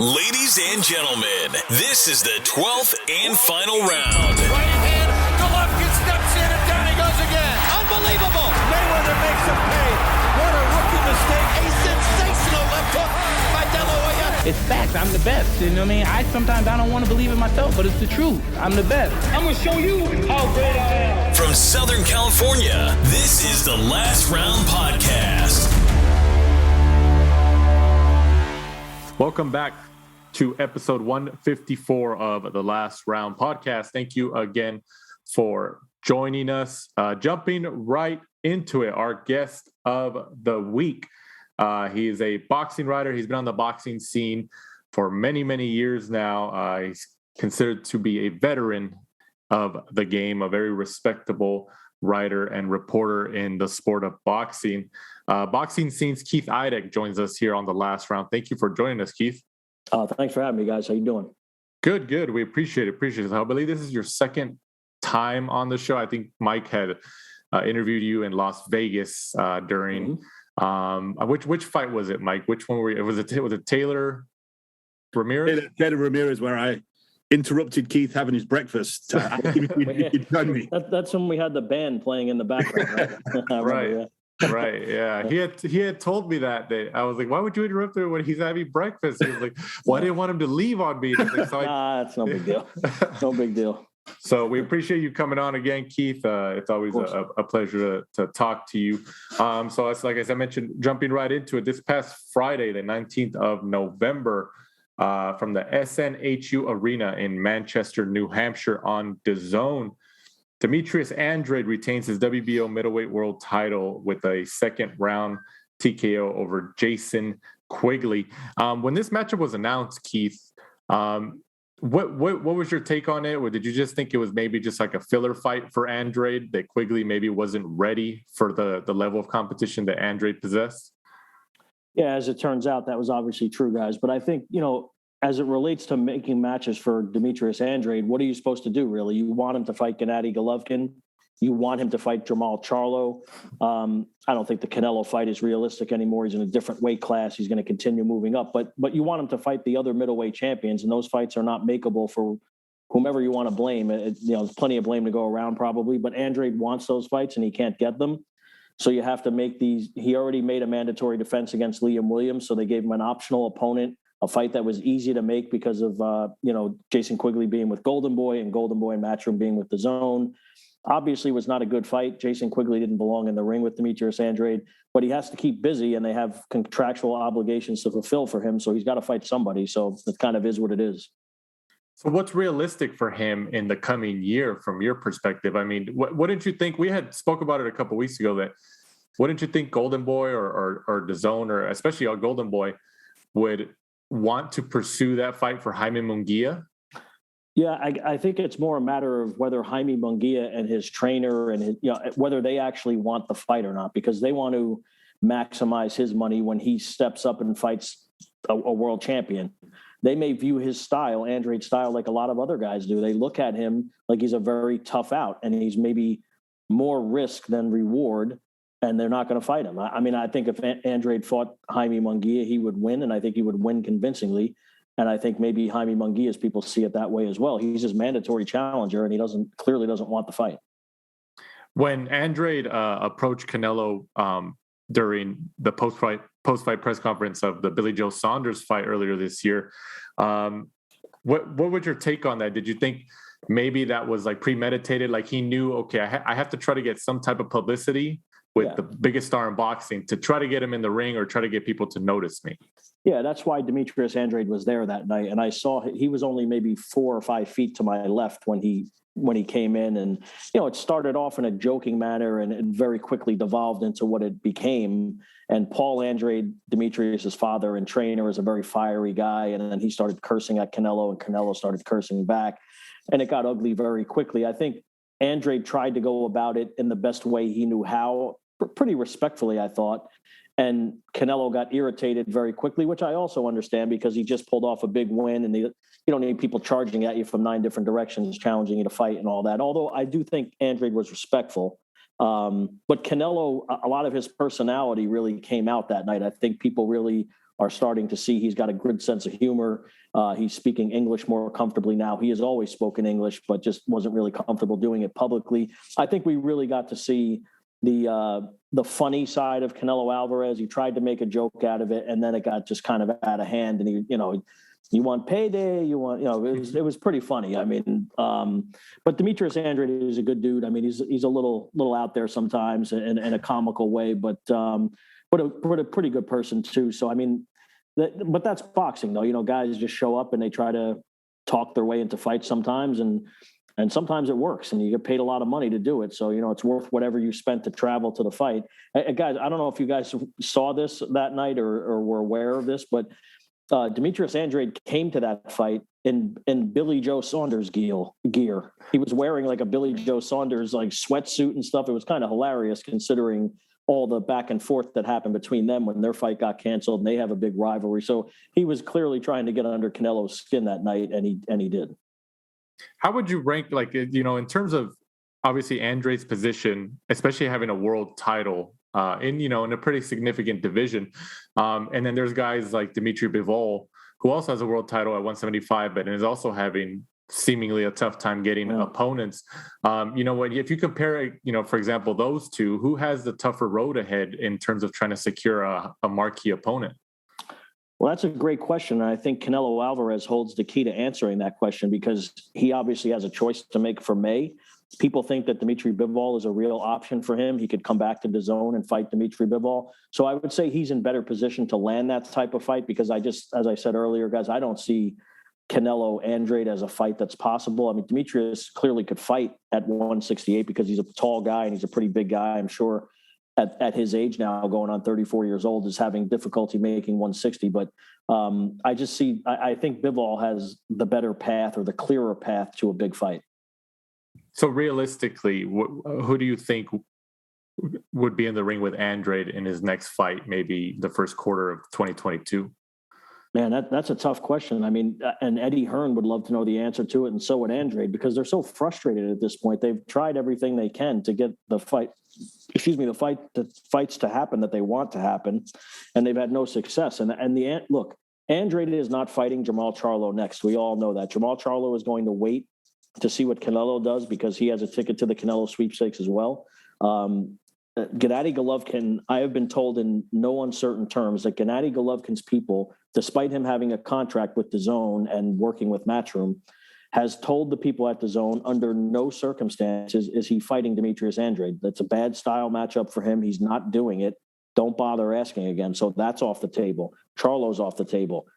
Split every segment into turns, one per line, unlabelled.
Ladies and gentlemen, this is the 12th and final round.
Right hand, Golovkin steps in and down he goes again. Unbelievable. Mayweather makes him pay. What a rookie mistake. A sensational left hook by De La Hoya.
It's facts. I'm the best. You know what I mean? I don't want to believe it myself, but it's the truth. I'm the best. I'm going to show you how great I am.
From Southern California, this is the Last Round Podcast.
Welcome back to episode 154 of the Last Round Podcast. Thank you again for joining us. Jumping right into it, our guest of the week. He is a boxing writer. He's been on the boxing scene for many, many years now. He's considered to be a veteran of the game, a very respectable writer and reporter in the sport of boxing. Boxing Scene's Keith Idec joins us here on the Last Round. Thank you for joining us, Keith.
Thanks for having me, guys. How you doing?
Good. We appreciate it. I believe this is your second time on the show. I think Mike had interviewed you in Las Vegas during which fight was it, Mike? Which one were you? Was it Taylor Ramirez?
Taylor Ramirez, where I interrupted Keith having his breakfast. You'd done me.
That's when we had the band playing in the background, right?
Right. Yeah. He had told me that day. I was like, why would you interrupt him when he's having breakfast? He was like, well, I didn't want him to leave on me. Like,
it's no big deal. No big deal.
So we appreciate you coming on again, Keith. It's always a pleasure to talk to you. So it's like, as I mentioned, jumping right into it, this past Friday, the 19th of November, from the SNHU Arena in Manchester, New Hampshire on DAZN, Demetrius Andrade retains his WBO middleweight world title with a second round TKO over Jason Quigley. When this matchup was announced, Keith, what was your take on it? Or did you just think it was maybe just like a filler fight for Andrade, that Quigley maybe wasn't ready for the level of competition that Andrade possessed?
Yeah, as it turns out, that was obviously true, guys. But I think, as it relates to making matches for Demetrius Andrade, what are you supposed to do, really? You want him to fight Gennady Golovkin. You want him to fight Jamal Charlo. I don't think the Canelo fight is realistic anymore. He's in a different weight class. He's going to continue moving up. But you want him to fight the other middleweight champions, and those fights are not makeable for whomever you want to blame. There's plenty of blame to go around probably, but Andrade wants those fights, and he can't get them. So you have to make these. He already made a mandatory defense against Liam Williams, so they gave him an optional opponent, a fight that was easy to make because of, Jason Quigley being with Golden Boy and Matchroom being with DAZN. Obviously was not a good fight. Jason Quigley didn't belong in the ring with Demetrius Andrade, but he has to keep busy and they have contractual obligations to fulfill for him. So he's got to fight somebody. So it kind of is what it is.
So what's realistic for him in the coming year from your perspective? I mean, what didn't you think? We had spoke about it a couple of weeks ago that wouldn't you think Golden Boy or DAZN, or especially Golden Boy, would want to pursue that fight for Jaime Munguia?
Yeah, I think it's more a matter of whether Jaime Munguia and his trainer and whether they actually want the fight or not, because they want to maximize his money when he steps up and fights a world champion. They may view his style, Andrade's style, like a lot of other guys do. They look at him like he's a very tough out and he's maybe more risk than reward, and they're not going to fight him. I mean, I think if Andrade fought Jaime Munguia, he would win, and I think he would win convincingly. And I think maybe Jaime Munguia's people see it that way as well. He's his mandatory challenger, and he clearly doesn't want the fight. When
Andrade approached Canelo during the post-fight press conference of the Billy Joe Saunders fight earlier this year, what was your take on that? Did you think maybe that was like premeditated? Like he knew, okay, I have to try to get some type of publicity with the biggest star in boxing to try to get him in the ring or try to get people to notice me.
Yeah, that's why Demetrius Andrade was there that night. And I saw he was only maybe 4 or 5 feet to my left when he came in. And, it started off in a joking manner and it very quickly devolved into what it became. And Paul Andrade, Demetrius's father and trainer, is a very fiery guy. And then he started cursing at Canelo and Canelo started cursing back. And it got ugly very quickly. I think Andrade tried to go about it in the best way he knew how, pretty respectfully, I thought. And Canelo got irritated very quickly, which I also understand because he just pulled off a big win and you don't need people charging at you from 9 different directions, challenging you to fight and all that. Although I do think Andrade was respectful. But Canelo, a lot of his personality really came out that night. I think people really are starting to see he's got a good sense of humor. He's speaking English more comfortably now. He has always spoken English, but just wasn't really comfortable doing it publicly. I think we really got to see the funny side of Canelo Alvarez. He tried to make a joke out of it, and then it got just kind of out of hand. And he, you want payday, it was pretty funny. I mean, but Demetrius Andrade is a good dude. I mean, he's a little out there sometimes in a comical way, but a pretty good person too. So, I mean, but that's boxing though. Guys just show up and they try to talk their way into fights sometimes, and sometimes it works, and you get paid a lot of money to do it. So, it's worth whatever you spent to travel to the fight. And guys, I don't know if you guys saw this that night or were aware of this, but Demetrius Andrade came to that fight in Billy Joe Saunders gear. He was wearing like a Billy Joe Saunders like sweatsuit and stuff. It was kind of hilarious considering all the back and forth that happened between them when their fight got canceled, and they have a big rivalry. So he was clearly trying to get under Canelo's skin that night, and he did.
How would you rank, in terms of obviously Andrade's position, especially having a world title in a pretty significant division, and then there's guys like Dimitri Bivol, who also has a world title at 175, but is also having seemingly a tough time getting opponents. If you compare, for example, those two, who has the tougher road ahead in terms of trying to secure a marquee opponent?
Well, that's a great question. And I think Canelo Alvarez holds the key to answering that question, because he obviously has a choice to make for May. People think that Dimitri Bivol is a real option for him. He could come back to DAZN and fight Dimitri Bivol. So I would say he's in better position to land that type of fight, because as I said earlier, guys, I don't see Canelo Andrade as a fight that's possible. I mean, Demetrius clearly could fight at 168 because he's a tall guy and he's a pretty big guy. I'm sure at his age now, going on 34 years old, is having difficulty making 160. But I think Bivol has the better path, or the clearer path, to a big fight.
So realistically, who do you think would be in the ring with Andrade in his next fight, maybe the first quarter of 2022?
Man, that's a tough question. I mean, and Eddie Hearn would love to know the answer to it, and so would Andrade, because they're so frustrated at this point. They've tried everything they can to get the fights to happen that they want to happen, and they've had no success. Look, Andrade is not fighting Jermall Charlo next. We all know that. Jermall Charlo is going to wait to see what Canelo does, because he has a ticket to the Canelo sweepstakes as well. Gennady Golovkin, I have been told in no uncertain terms that Gennady Golovkin's people, despite him having a contract with DAZN and working with Matchroom, has told the people at DAZN under no circumstances is he fighting Demetrius Andrade. That's a bad style matchup for him. He's not doing it. Don't bother asking again. So that's off the table. Charlo's off the table.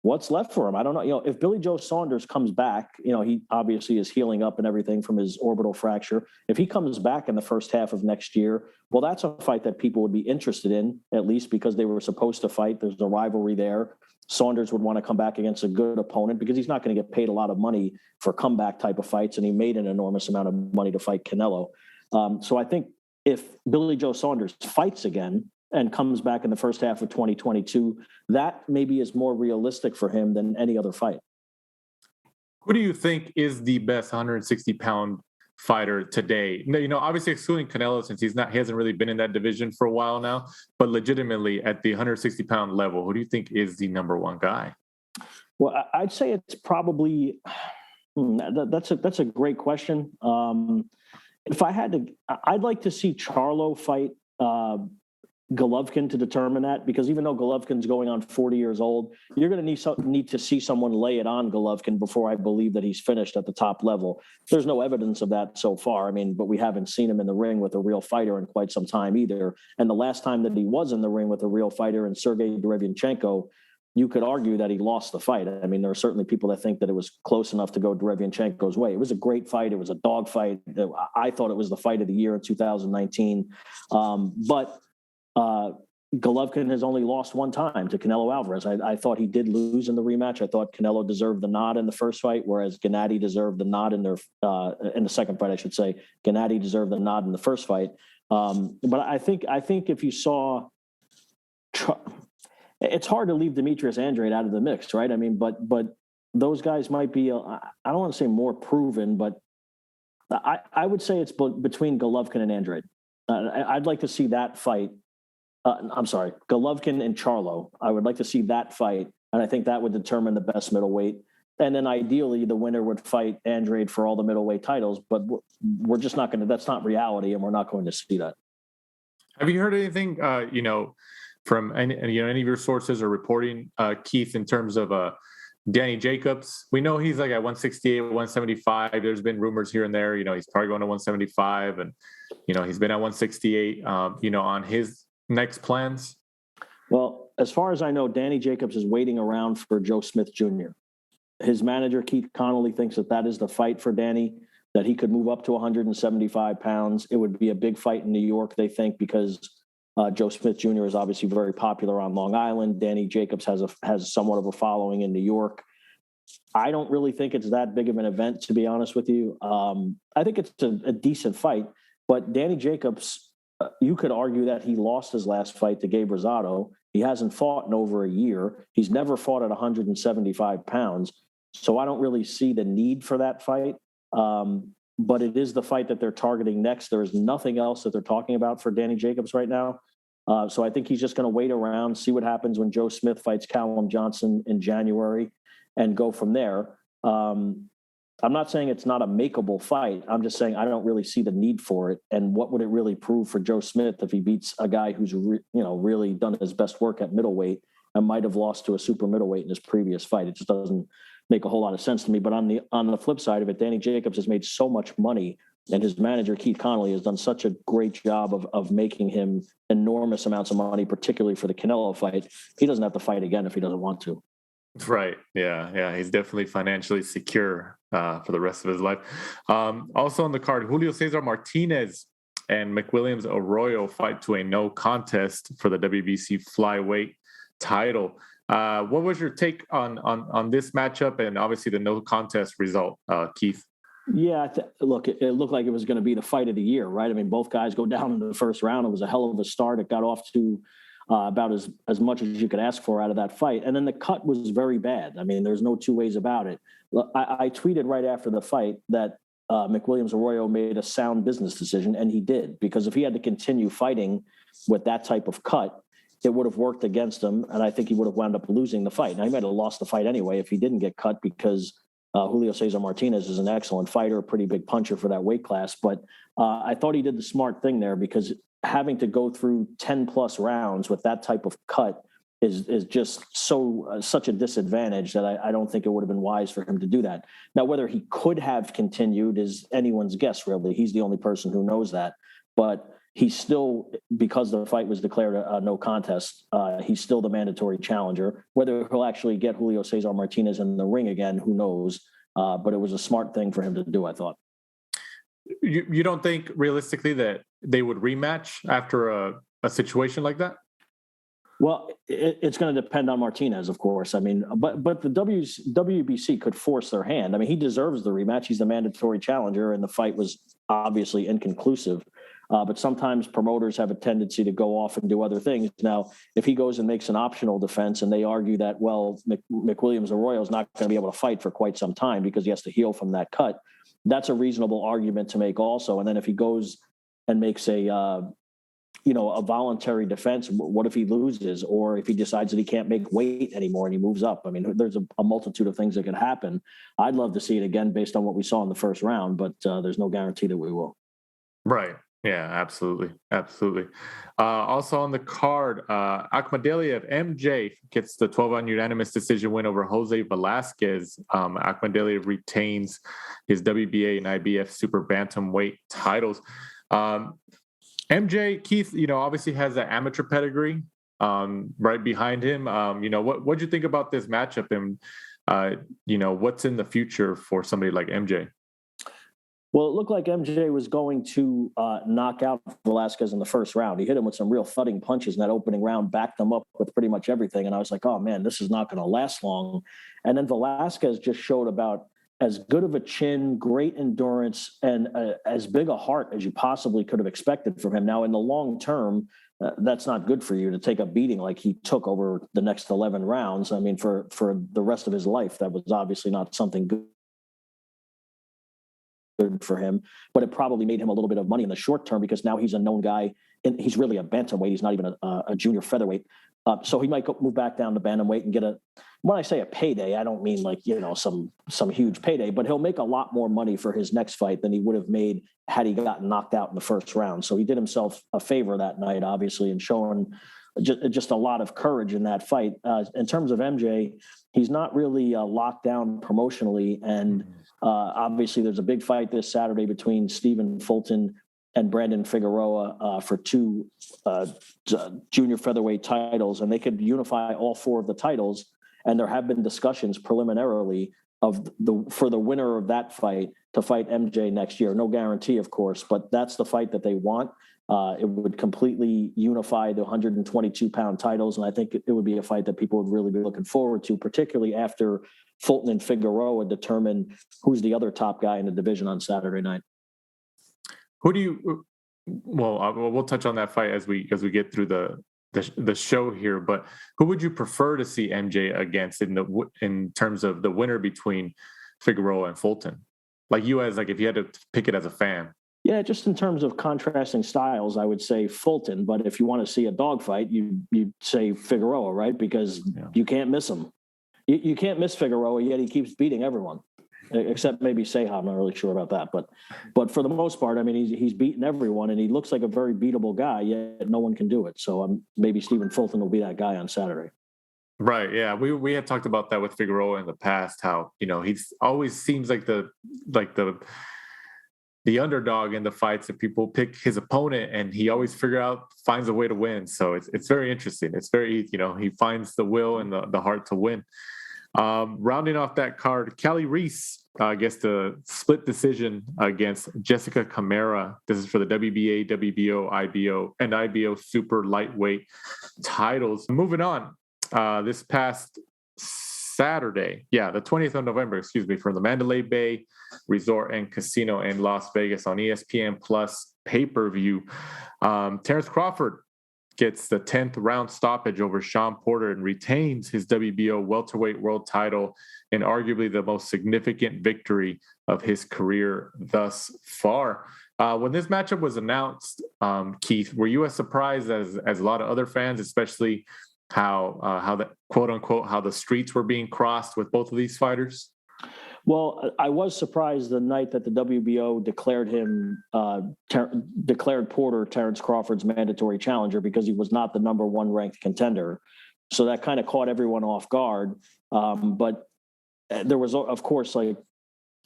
What's left for him? I don't know. If Billy Joe Saunders comes back, he obviously is healing up and everything from his orbital fracture. If he comes back in the first half of next year, well, that's a fight that people would be interested in, at least because they were supposed to fight. There's a rivalry there. Saunders would want to come back against a good opponent, because he's not going to get paid a lot of money for comeback type of fights, and he made an enormous amount of money to fight Canelo. So I think if Billy Joe Saunders fights again and comes back in the first half of 2022, that maybe is more realistic for him than any other fight.
Who do you think is the best 160-pound fighter today? Obviously excluding Canelo, since he hasn't really been in that division for a while now, but legitimately at the 160-pound level, who do you think is the number one guy?
Well, I'd say it's probably that's a great question. If I had to, I'd like to see Charlo fight Golovkin to determine that, because even though Golovkin's going on 40 years old, you're going to need to see someone lay it on Golovkin before I believe that he's finished at the top level. There's no evidence of that so far. I mean, but we haven't seen him in the ring with a real fighter in quite some time either. And the last time that he was in the ring with a real fighter, in Sergey Derevyanchenko, you could argue that he lost the fight. I mean, there are certainly people that think that it was close enough to go Derevyanchenko's way. It was a great fight. It was a dog fight. I thought it was the fight of the year in 2019. But Golovkin has only lost one time to Canelo Alvarez. I thought he did lose in the rematch. I thought Canelo deserved the nod in the first fight, whereas Gennady deserved the nod in the second fight, I should say. Gennady deserved the nod in the first fight. But I think if you saw, it's hard to leave Demetrius Andrade out of the mix, right? I mean, but those guys might be, I don't want to say more proven, but I would say it's between Golovkin and Andrade. I'd like to see that fight I'm sorry, Golovkin and Charlo. I would like to see that fight, and I think that would determine the best middleweight. And then ideally, the winner would fight Andrade for all the middleweight titles. But we're just not going to. That's not reality, and we're not going to see that.
Have you heard anything, from any of your sources or reporting, Keith, in terms of Danny Jacobs? We know he's like at 168, 175. There's been rumors here and there. He's probably going to 175, and he's been at 168. On his next plans.
Well, as far as I know, Danny Jacobs is waiting around for Joe Smith Jr. His manager, Keith Connolly, thinks that is the fight for Danny, that he could move up to 175 pounds. It would be a big fight in New York, they think, because Joe Smith Jr. is obviously very popular on Long Island. Danny Jacobs has somewhat of a following in New York. I don't really think it's that big of an event, to be honest with you. I think it's a decent fight, but Danny Jacobs, you could argue that he lost his last fight to Gabe Rosado. He hasn't fought in over a year. He's never fought at 175 pounds. So I don't really see the need for that fight. But it is the fight that they're targeting next. There is nothing else that they're talking about for Danny Jacobs right now. So I think he's just going to wait around, see what happens when Joe Smith fights Callum Johnson in January, and go from there. I'm not saying it's not a makeable fight. I'm just saying I don't really see the need for it. And what would it really prove for Joe Smith if he beats a guy who's really done his best work at middleweight and might have lost to a super middleweight in his previous fight? It just doesn't make a whole lot of sense to me. But on the flip side of it, Danny Jacobs has made so much money, and his manager, Keith Connolly, has done such a great job of making him enormous amounts of money, particularly for the Canelo fight. He doesn't have to fight again if he doesn't want to.
Right. Yeah. He's definitely financially secure for the rest of his life. Also on the card, Julio Cesar Martinez and McWilliams Arroyo fight to a no contest for the WBC flyweight title. What was your take on this matchup and obviously the no contest result, Keith?
Yeah, look, it looked like it was going to be the fight of the year, right? I mean, both guys go down in the first round. It was a hell of a start. It got off to about as much as you could ask for out of that fight. And then the cut was very bad. I mean, there's no two ways about it. I tweeted right after the fight that McWilliams Arroyo made a sound business decision, and he did, because if he had to continue fighting with that type of cut, it would have worked against him, and I think he would have wound up losing the fight. Now, he might have lost the fight anyway if he didn't get cut, because Julio Cesar Martinez is an excellent fighter, a pretty big puncher for that weight class. But I thought he did the smart thing there, because having to go through 10-plus rounds with that type of cut is just such a disadvantage that I don't think it would have been wise for him to do that. Now, whether he could have continued is anyone's guess, really. He's the only person who knows that. But he's still, because the fight was declared a no contest, he's still the mandatory challenger. Whether he'll actually get Julio Cesar Martinez in the ring again, who knows? But it was a smart thing for him to do, I thought.
You don't think realistically that they would rematch after a situation like that?
Well, it's going to depend on Martinez, of course. I mean, but the WBC could force their hand. I mean, he deserves the rematch. He's the mandatory challenger, and the fight was obviously inconclusive. But sometimes promoters have a tendency to go off and do other things. Now, if he goes and makes an optional defense and they argue that, well, McWilliams Arroyo is not going to be able to fight for quite some time because he has to heal from that cut, that's a reasonable argument to make also. And then if he goes and makes a voluntary defense, what if he loses, or if he decides that he can't make weight anymore and he moves up? I mean, there's a multitude of things that could happen. I'd love to see it again based on what we saw in the first round, but there's no guarantee that we will.
Right. Yeah, absolutely. Also on the card, Akhmadaliev, MJ gets the 12-round unanimous decision win over Jose Velasquez. Akhmadaliev retains his WBA and IBF super bantamweight titles. MJ, Keith, obviously has that amateur pedigree right behind him. What'd you think about this matchup, and what's in the future for somebody like MJ?
Well, it looked like MJ was going to knock out Velasquez in the first round. He hit him with some real thudding punches in that opening round, backed him up with pretty much everything. And I was like, oh, man, this is not going to last long. And then Velasquez just showed about as good of a chin, great endurance, and as big a heart as you possibly could have expected from him. Now, in the long term, that's not good for you to take a beating like he took over the next 11 rounds. I mean, for the rest of his life, that was obviously not something good for him, but it probably made him a little bit of money in the short term, because now he's a known guy and he's really a bantamweight. He's not even a junior featherweight. So he might move back down to bantamweight and get when I say a payday, I don't mean like, some huge payday, but he'll make a lot more money for his next fight than he would have made had he gotten knocked out in the first round. So he did himself a favor that night, obviously, and showing just a lot of courage in that fight. In terms of MJ, he's not really locked down promotionally. And obviously there's a big fight this Saturday between Stephen Fulton and Brandon Figueroa for two junior featherweight titles, and they could unify all four of the titles. And there have been discussions preliminarily for the winner of that fight to fight MJ next year. No guarantee, of course, but that's the fight that they want. It would completely unify the 122-pound titles, and I think it would be a fight that people would really be looking forward to, particularly after Fulton and Figueroa determine who's the other top guy in the division on Saturday night.
Who do you? Well, we'll touch on that fight as we get through the show here. But who would you prefer to see MJ against in terms of the winner between Figueroa and Fulton? Like if you had to pick it as a fan.
Yeah, just in terms of contrasting styles, I would say Fulton. But if you want to see a dogfight, you'd say Figueroa, right? Because you can't miss him. You can't miss Figueroa, yet he keeps beating everyone. Except maybe Seha, I'm not really sure about that, but for the most part, I mean, he's beaten everyone, and he looks like a very beatable guy. Yet no one can do it. So maybe Stephen Fulton will be that guy on Saturday.
Right. Yeah, we had talked about that with Figueroa in the past. How he's always seems like the underdog in the fights, that people pick his opponent, and he always finds a way to win. So it's very interesting. It's very he finds the will and the heart to win. Rounding off that card, Callie Reese gets the split decision against Jessica Camara. This is for the WBA, WBO, IBO, and IBO super lightweight titles. Moving on, this past Saturday, the 20th of November, from the Mandalay Bay Resort and Casino in Las Vegas on ESPN Plus pay-per-view, Terrence Crawford gets the 10th round stoppage over Shawn Porter and retains his WBO welterweight world title in arguably the most significant victory of his career thus far. When this matchup was announced, Keith, were you as surprised as a lot of other fans, especially how the quote unquote, how the streets were being crossed with both of these fighters?
Well, I was surprised the night that the WBO declared Porter Terrence Crawford's mandatory challenger, because he was not the number one ranked contender. So that kind of caught everyone off guard. But there was, of course, like,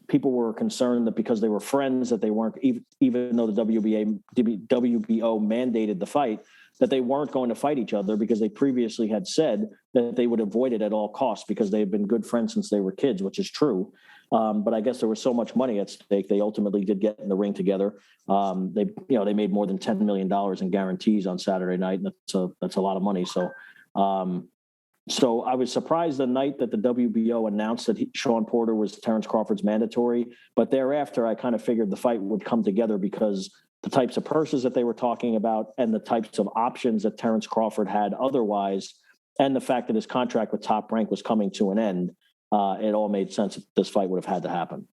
people were concerned that because they were friends, that they weren't, even though the WBO mandated the fight, that they weren't going to fight each other, because they previously had said that they would avoid it at all costs because they had been good friends since they were kids, which is true. But I guess there was so much money at stake, they ultimately did get in the ring together. They made more than $10 million in guarantees on Saturday night, and that's a lot of money. So I was surprised the night that the WBO announced that Shawn Porter was Terrence Crawford's mandatory, but thereafter I kind of figured the fight would come together, because the types of purses that they were talking about and the types of options that Terrence Crawford had otherwise, and the fact that his contract with Top Rank was coming to an end, it all made sense that this fight would have had to happen.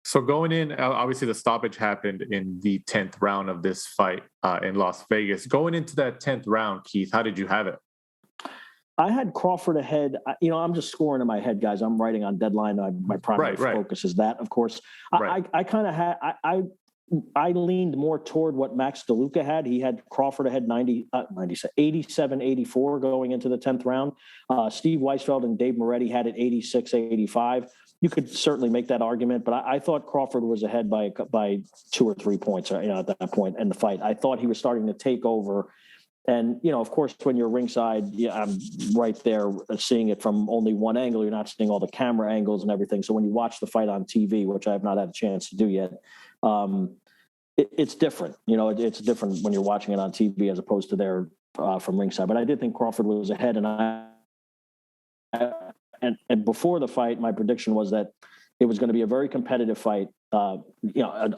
So going in, obviously the stoppage happened in the 10th round of this fight in Las Vegas. Going into that 10th round, Keith, how did you have it?
I had Crawford ahead. I'm just scoring in my head, guys. I'm writing on deadline. My primary focus is that, of course. Right. I kind of had – I leaned more toward what Max DeLuca had. He had Crawford ahead 87-84 going into the 10th round. Steve Weisfeld and Dave Moretti had it 86-85. You could certainly make that argument, but I thought Crawford was ahead by 2 or 3 points at that point in the fight. I thought he was starting to take over. And, of course, when you're ringside, I'm right there seeing it from only one angle. You're not seeing all the camera angles and everything. So when you watch the fight on TV, which I have not had a chance to do yet, it's different. It's different when you're watching it on TV as opposed to there from ringside. But I did think Crawford was ahead, and before the fight, my prediction was that it was going to be a very competitive fight, a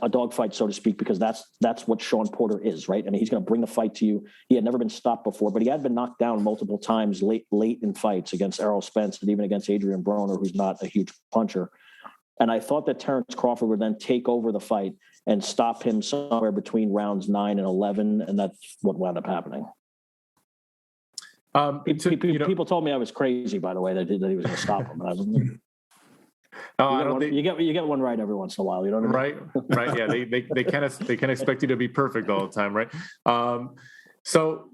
dog fight, so to speak, because that's what Shawn Porter is, right? I mean, he's going to bring the fight to you. He had never been stopped before, but he had been knocked down multiple times late in fights against Errol Spence and even against Adrian Broner, who's not a huge puncher. And I thought that Terrence Crawford would then take over the fight and stop him somewhere between rounds 9 and 11. And that's what wound up happening. People told me I was crazy, by the way, that he was going to stop him. And I was, you get one right every once in a while. You know what I mean?
Right. Yeah. They can't expect you to be perfect all the time. Right. So,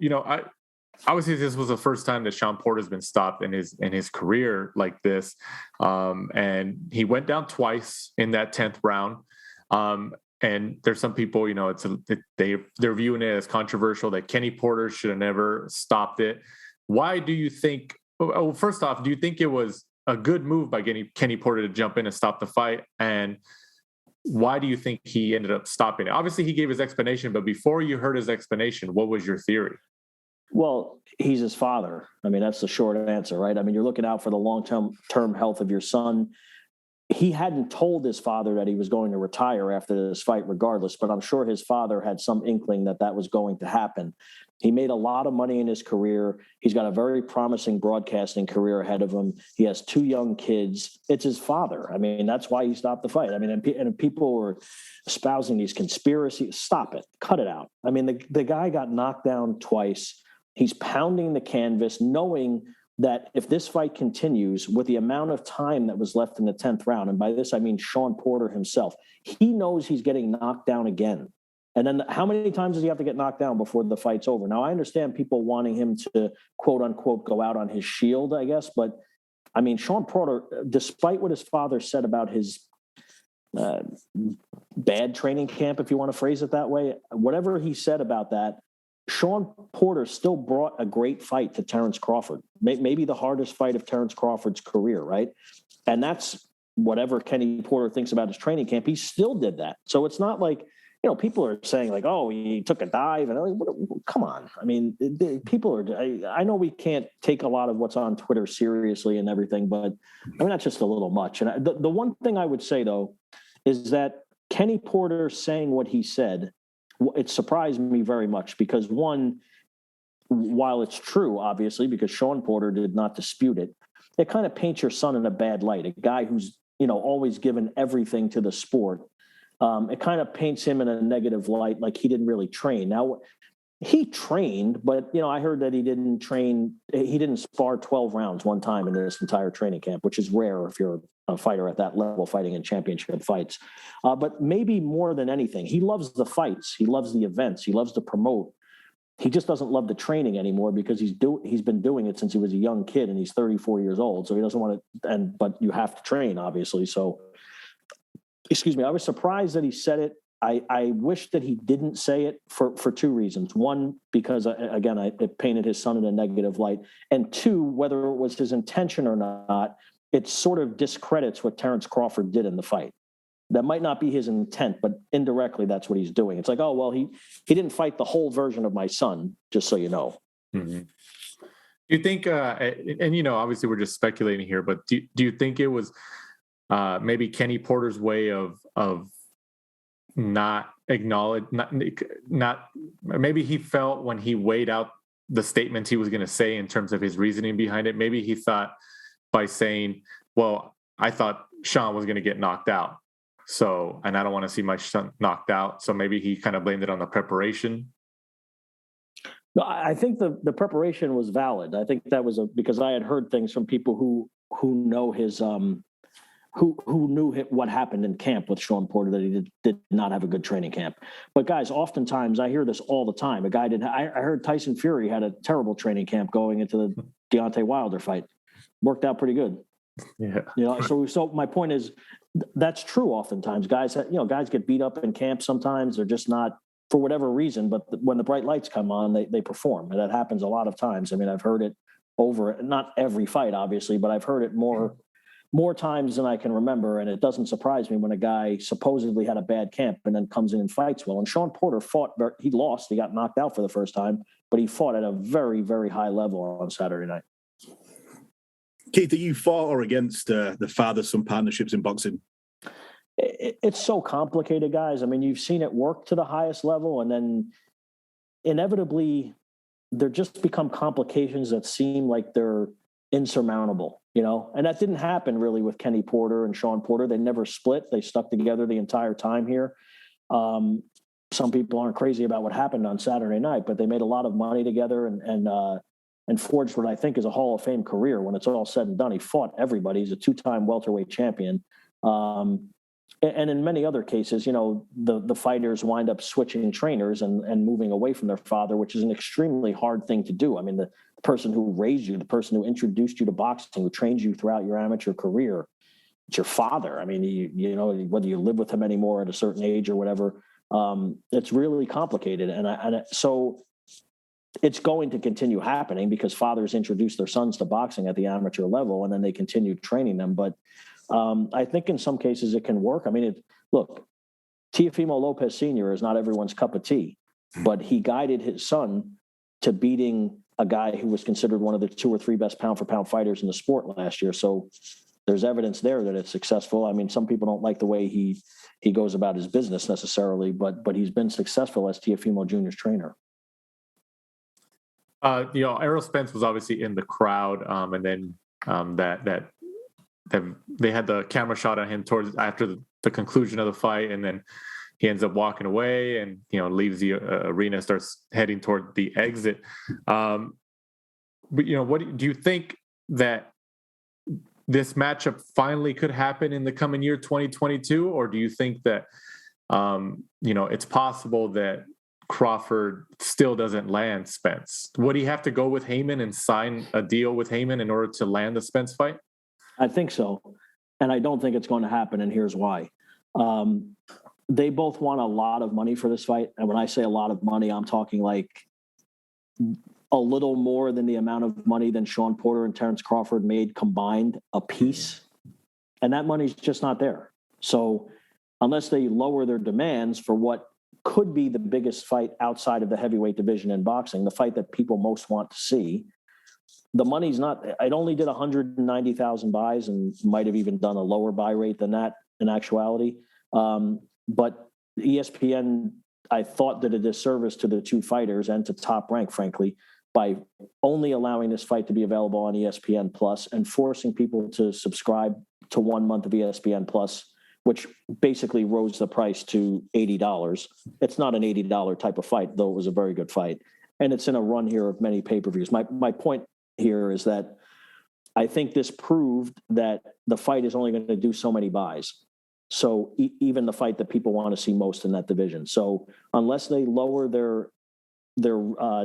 obviously this was the first time that Shawn Porter's been stopped in his career like this. And he went down twice in that 10th round. And there's some people, they're viewing it as controversial that Kenny Porter should have never stopped it. Why do you think, first off, do you think it was a good move by getting Kenny Porter to jump in and stop the fight? And why do you think he ended up stopping it? Obviously he gave his explanation, but before you heard his explanation, what was your theory?
Well, he's his father. I mean, that's the short answer, right? I mean, you're looking out for the long-term health of your son. He hadn't told his father that he was going to retire after this fight regardless, but I'm sure his father had some inkling that was going to happen. He made a lot of money in his career. He's got a very promising broadcasting career ahead of him. He has 2 young kids. It's his father. I mean, that's why he stopped the fight. I mean, and people were espousing these conspiracies. Stop it. Cut it out. I mean, the guy got knocked down twice. He's pounding the canvas, knowing that if this fight continues with the amount of time that was left in the 10th round, and by this I mean Shawn Porter himself, he knows he's getting knocked down again. And then how many times does he have to get knocked down before the fight's over? Now, I understand people wanting him to, quote unquote, go out on his shield, I guess. But, I mean, Shawn Porter, despite what his father said about his bad training camp, if you want to phrase it that way, whatever he said about that, Shawn Porter still brought a great fight to Terrence Crawford, maybe the hardest fight of Terrence Crawford's career, right? And that's whatever Kenny Porter thinks about his training camp. He still did that. So it's not like, people are saying like, oh, he took a dive. And like, come on. I mean, people are, I know we can't take a lot of what's on Twitter seriously and everything, but I mean, that's just a little much. And the one thing I would say, though, is that Kenny Porter saying what he said, it surprised me very much because, one, while it's true, obviously, because Shawn Porter did not dispute it, it kind of paints your son in a bad light. A guy who's, always given everything to the sport. It kind of paints him in a negative light, like he didn't really train. Now, he trained, but, I heard that he didn't train. He didn't spar 12 rounds one time in this entire training camp, which is rare if you're a fighter at that level fighting in championship fights. But maybe more than anything, he loves the fights. He loves the events. He loves to promote. He just doesn't love the training anymore because he's been doing it since he was a young kid and he's 34 years old. So he doesn't want to, but you have to train, obviously. So, excuse me, I was surprised that he said it. I wish that he didn't say it for 2 reasons. One, because, again, it painted his son in a negative light. And 2, whether it was his intention or not, it sort of discredits what Terrence Crawford did in the fight. That might not be his intent, but indirectly that's what he's doing. It's like, oh, well, he didn't fight the whole version of my son, just so you know. Mm-hmm.
You think, and obviously we're just speculating here, but do you think it was maybe Kenny Porter's way of not acknowledge, not maybe he felt when he weighed out the statements he was going to say in terms of his reasoning behind it, maybe he thought by saying, well, I thought Shawn was going to get knocked out. So, and I don't want to see my son knocked out. So maybe he kind of blamed it on the preparation.
No, I think the preparation was valid. I think that was because I had heard things from people who know his, who knew what happened in camp with Shawn Porter, that he did not have a good training camp. But guys, oftentimes I hear this all the time. I heard Tyson Fury had a terrible training camp going into the Deontay Wilder fight. Worked out pretty good. Yeah. So my point is that's true. Oftentimes guys get beat up in camp. Sometimes they're just not for whatever reason, but when the bright lights come on, they perform. And that happens a lot of times. I mean, I've heard it over, not every fight, obviously, but I've heard it more times than I can remember. And it doesn't surprise me when a guy supposedly had a bad camp and then comes in and fights well. And Shawn Porter he lost, he got knocked out for the first time, but he fought at a very, very high level on Saturday night.
Keith, are you for or against the father-son partnerships in boxing?
It's so complicated, guys. I mean, you've seen it work to the highest level, and then inevitably there just become complications that seem like they're insurmountable. and that didn't happen really with Kenny Porter and Sean Porter. They never split. They stuck together the entire time here. Some people aren't crazy about what happened on Saturday night, but they made a lot of money together and forged what I think is a Hall of Fame career when it's all said and done. He fought everybody. He's a 2-time welterweight champion. And in many other cases, the fighters wind up switching trainers and moving away from their father, which is an extremely hard thing to do. I mean, the person who raised you, the person who introduced you to boxing, who trained you throughout your amateur career, it's your father. I mean, whether you live with him anymore at a certain age or whatever, it's really complicated. And so it's going to continue happening because fathers introduce their sons to boxing at the amateur level, and then they continue training them. But I think in some cases it can work. I mean, look, Teofimo Lopez Sr. is not everyone's cup of tea, but he guided his son to beating a guy who was considered one of the 2 or 3 best pound-for-pound fighters in the sport last year. So there's evidence there that it's successful. I mean, some people don't like the way he goes about his business necessarily, but he's been successful as Teofimo Jr.'s trainer.
Errol Spence was obviously in the crowd, and then that they had the camera shot on him towards after the conclusion of the fight, and then he ends up walking away and leaves the arena, starts heading toward the exit. But what do you think that this matchup finally could happen in the coming year, 2022, or do you think that it's possible that Crawford still doesn't land Spence? Would he have to go with Heyman and sign a deal with Heyman in order to land the Spence fight?
I think so. And I don't think it's going to happen. And here's why. They both want a lot of money for this fight. And when I say a lot of money, I'm talking like a little more than the amount of money than Sean Porter and Terrence Crawford made combined a piece. And that money's just not there. So unless they lower their demands for what could be the biggest fight outside of the heavyweight division in boxing, the fight that people most want to see, the money's not. It only did 190,000 buys and might have even done a lower buy rate than that in actuality. But ESPN, I thought, did a disservice to the 2 fighters and to Top Rank, frankly, by only allowing this fight to be available on ESPN Plus and forcing people to subscribe to 1 month of ESPN Plus, which basically rose the price to $80. It's not an $80 type of fight, though it was a very good fight. And it's in a run here of many pay-per-views. My point here is that I think this proved that the fight is only going to do so many buys. So even the fight that people want to see most in that division. So unless they lower their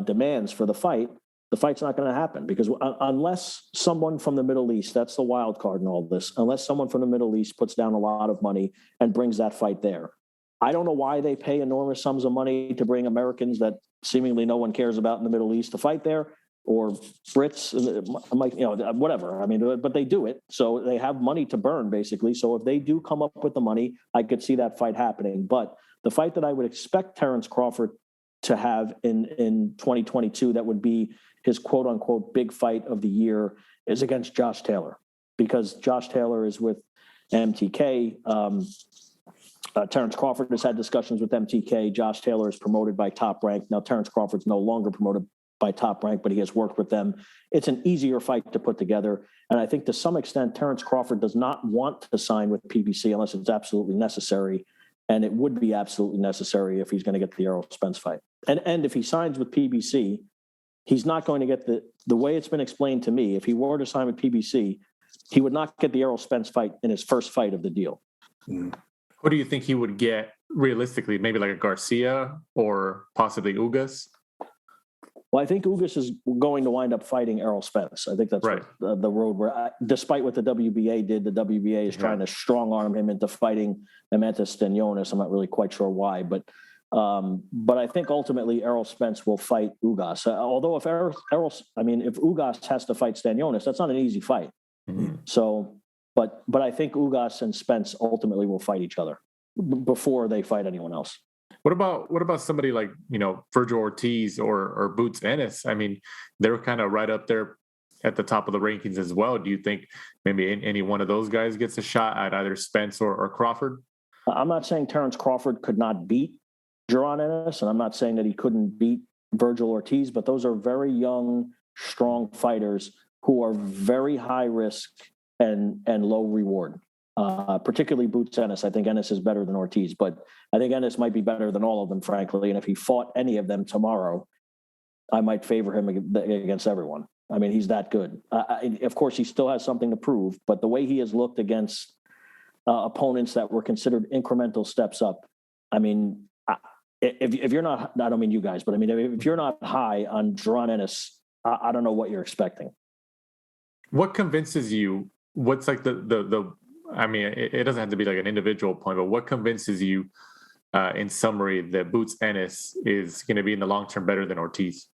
demands for the fight's not going to happen, because unless someone from the Middle East, that's the wild card in all this, unless someone from the Middle East puts down a lot of money and brings that fight there. I don't know why they pay enormous sums of money to bring Americans that seemingly no one cares about in the Middle East to fight there, or Brits, whatever. I mean, but they do it. So they have money to burn, basically. So if they do come up with the money, I could see that fight happening. But the fight that I would expect Terrence Crawford to have in 2022, that would be his quote unquote big fight of the year, is against Josh Taylor, because Josh Taylor is with MTK. Terrence Crawford has had discussions with MTK. Josh Taylor is promoted by Top Rank. Now, Terrence Crawford's no longer promoted by Top Rank, but he has worked with them. It's an easier fight to put together. And I think to some extent, Terrence Crawford does not want to sign with PBC unless it's absolutely necessary. And it would be absolutely necessary if he's going to get the Errol Spence fight. And if he signs with PBC, he's not going to get the way it's been explained to me. If he were to sign with PBC, he would not get the Errol Spence fight in his first fight of the deal.
Who do you think he would get realistically? Maybe like a Garcia or possibly Ugas?
Well, I think Ugas is going to wind up fighting Errol Spence. I think that's
right.
The road where, despite what the WBA did, the WBA is trying to strong arm him into fighting Emantas Stenionis. I'm not really quite sure why, but I think ultimately Errol Spence will fight Ugas. Although if Ugas has to fight Stenionis, that's not an easy fight. Mm-hmm. So, but I think Ugas and Spence ultimately will fight each other before they fight anyone else.
What about somebody like, Virgil Ortiz or Boots Ennis? I mean, they're kind of right up there at the top of the rankings as well. Do you think maybe any one of those guys gets a shot at either Spence or Crawford?
I'm not saying Terrence Crawford could not beat Jeron Ennis, and I'm not saying that he couldn't beat Virgil Ortiz, but those are very young, strong fighters who are very high risk and low reward. Particularly Boots Ennis. I think Ennis is better than Ortiz, but I think Ennis might be better than all of them, frankly. And if he fought any of them tomorrow, I might favor him against everyone. I mean, he's that good. Of course, he still has something to prove, but the way he has looked against opponents that were considered incremental steps up, I mean, if you're not, I don't mean you guys, but I mean, if you're not high on Jaron Ennis, I don't know what you're expecting.
What convinces you? What's like the I mean, it doesn't have to be like an individual point, but what convinces you, in summary, that Boots Ennis is going to be in the long term better than Ortiz?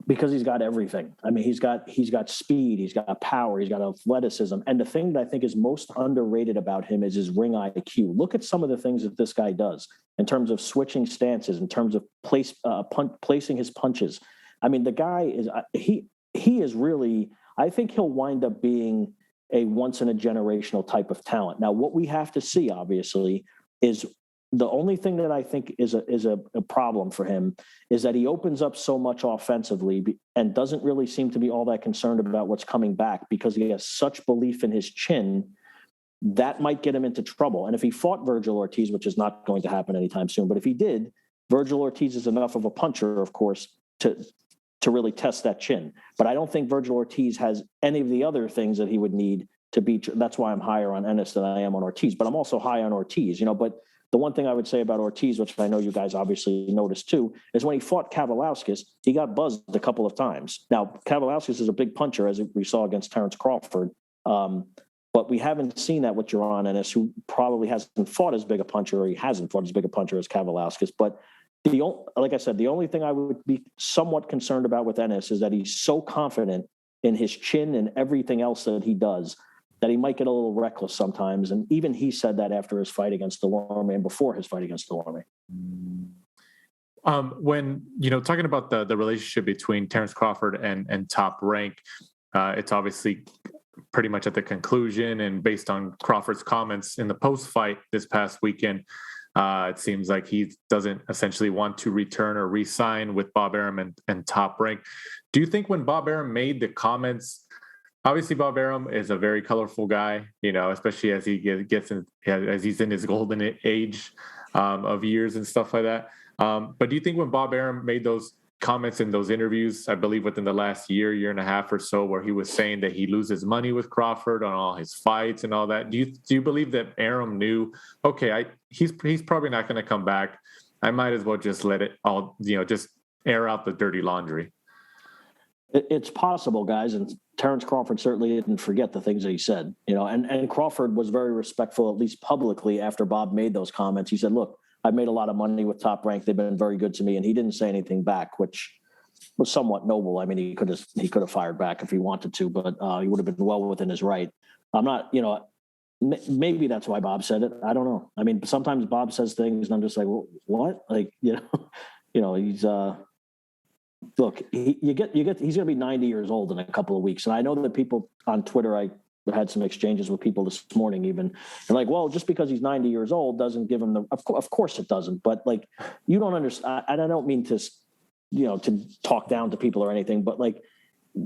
Because he's got everything. I mean, he's got speed, he's got power, he's got athleticism, and the thing that I think is most underrated about him is his ring IQ. Look at some of the things that this guy does in terms of switching stances, in terms of placing his punches. I mean, the guy is he is really. I think he'll wind up being a once in a generational type of talent. Now, what we have to see, obviously, is the only thing that I think is a problem for him is that he opens up so much offensively and doesn't really seem to be all that concerned about what's coming back because he has such belief in his chin that might get him into trouble. And if he fought Virgil Ortiz, which is not going to happen anytime soon, but if he did, Virgil Ortiz is enough of a puncher, of course, to really test that chin. But I don't think Virgil Ortiz has any of the other things that he would need to beat. That's why I'm higher on Ennis than I am on Ortiz, but I'm also high on Ortiz, but the one thing I would say about Ortiz, which I know you guys obviously noticed too, is when he fought Kavaliauskas, he got buzzed a couple of times. Now, Kavaliauskas is a big puncher, as we saw against Terrence Crawford. But we haven't seen that with Jaron Ennis, who probably hasn't fought as big a puncher, or he hasn't fought as big a puncher as Kavaliauskas. But like I said, the only thing I would be somewhat concerned about with Ennis is that he's so confident in his chin and everything else that he does that he might get a little reckless sometimes. And even he said that after his fight against Delorme and before his fight against Delorme.
When, talking about the relationship between Terrence Crawford and Top Rank, it's obviously pretty much at the conclusion, and based on Crawford's comments in the post-fight this past weekend, it seems like he doesn't essentially want to return or re-sign with Bob Arum and Top Rank. Do you think when Bob Arum made the comments, obviously Bob Arum is a very colorful guy, especially as he as he's in his golden age of years and stuff like that. But do you think when Bob Arum made those comments in those interviews, I believe within the last year and a half or so, where he was saying that he loses money with Crawford on all his fights and all that, do you believe that Arum knew, okay, he's probably not going to come back, I might as well just let it all, just air out the dirty laundry?
It's possible, guys, and Terrence Crawford certainly didn't forget the things that he said, and Crawford was very respectful, at least publicly, after Bob made those comments. He said, look, I've made a lot of money with Top Rank. They've been very good to me. And he didn't say anything back, which was somewhat noble. I mean, he could have fired back if he wanted to, but he would have been well within his right. I'm not, maybe that's why Bob said it. I don't know. I mean, sometimes Bob says things and I'm just like, well, what? Like, he's, look, he's going to be 90 years old in a couple of weeks. And I know that people on Twitter, I had some exchanges with people this morning even, and like, well, just because he's 90 years old doesn't give him of course it doesn't, but like, you don't understand. And I don't mean to, to talk down to people or anything, but like,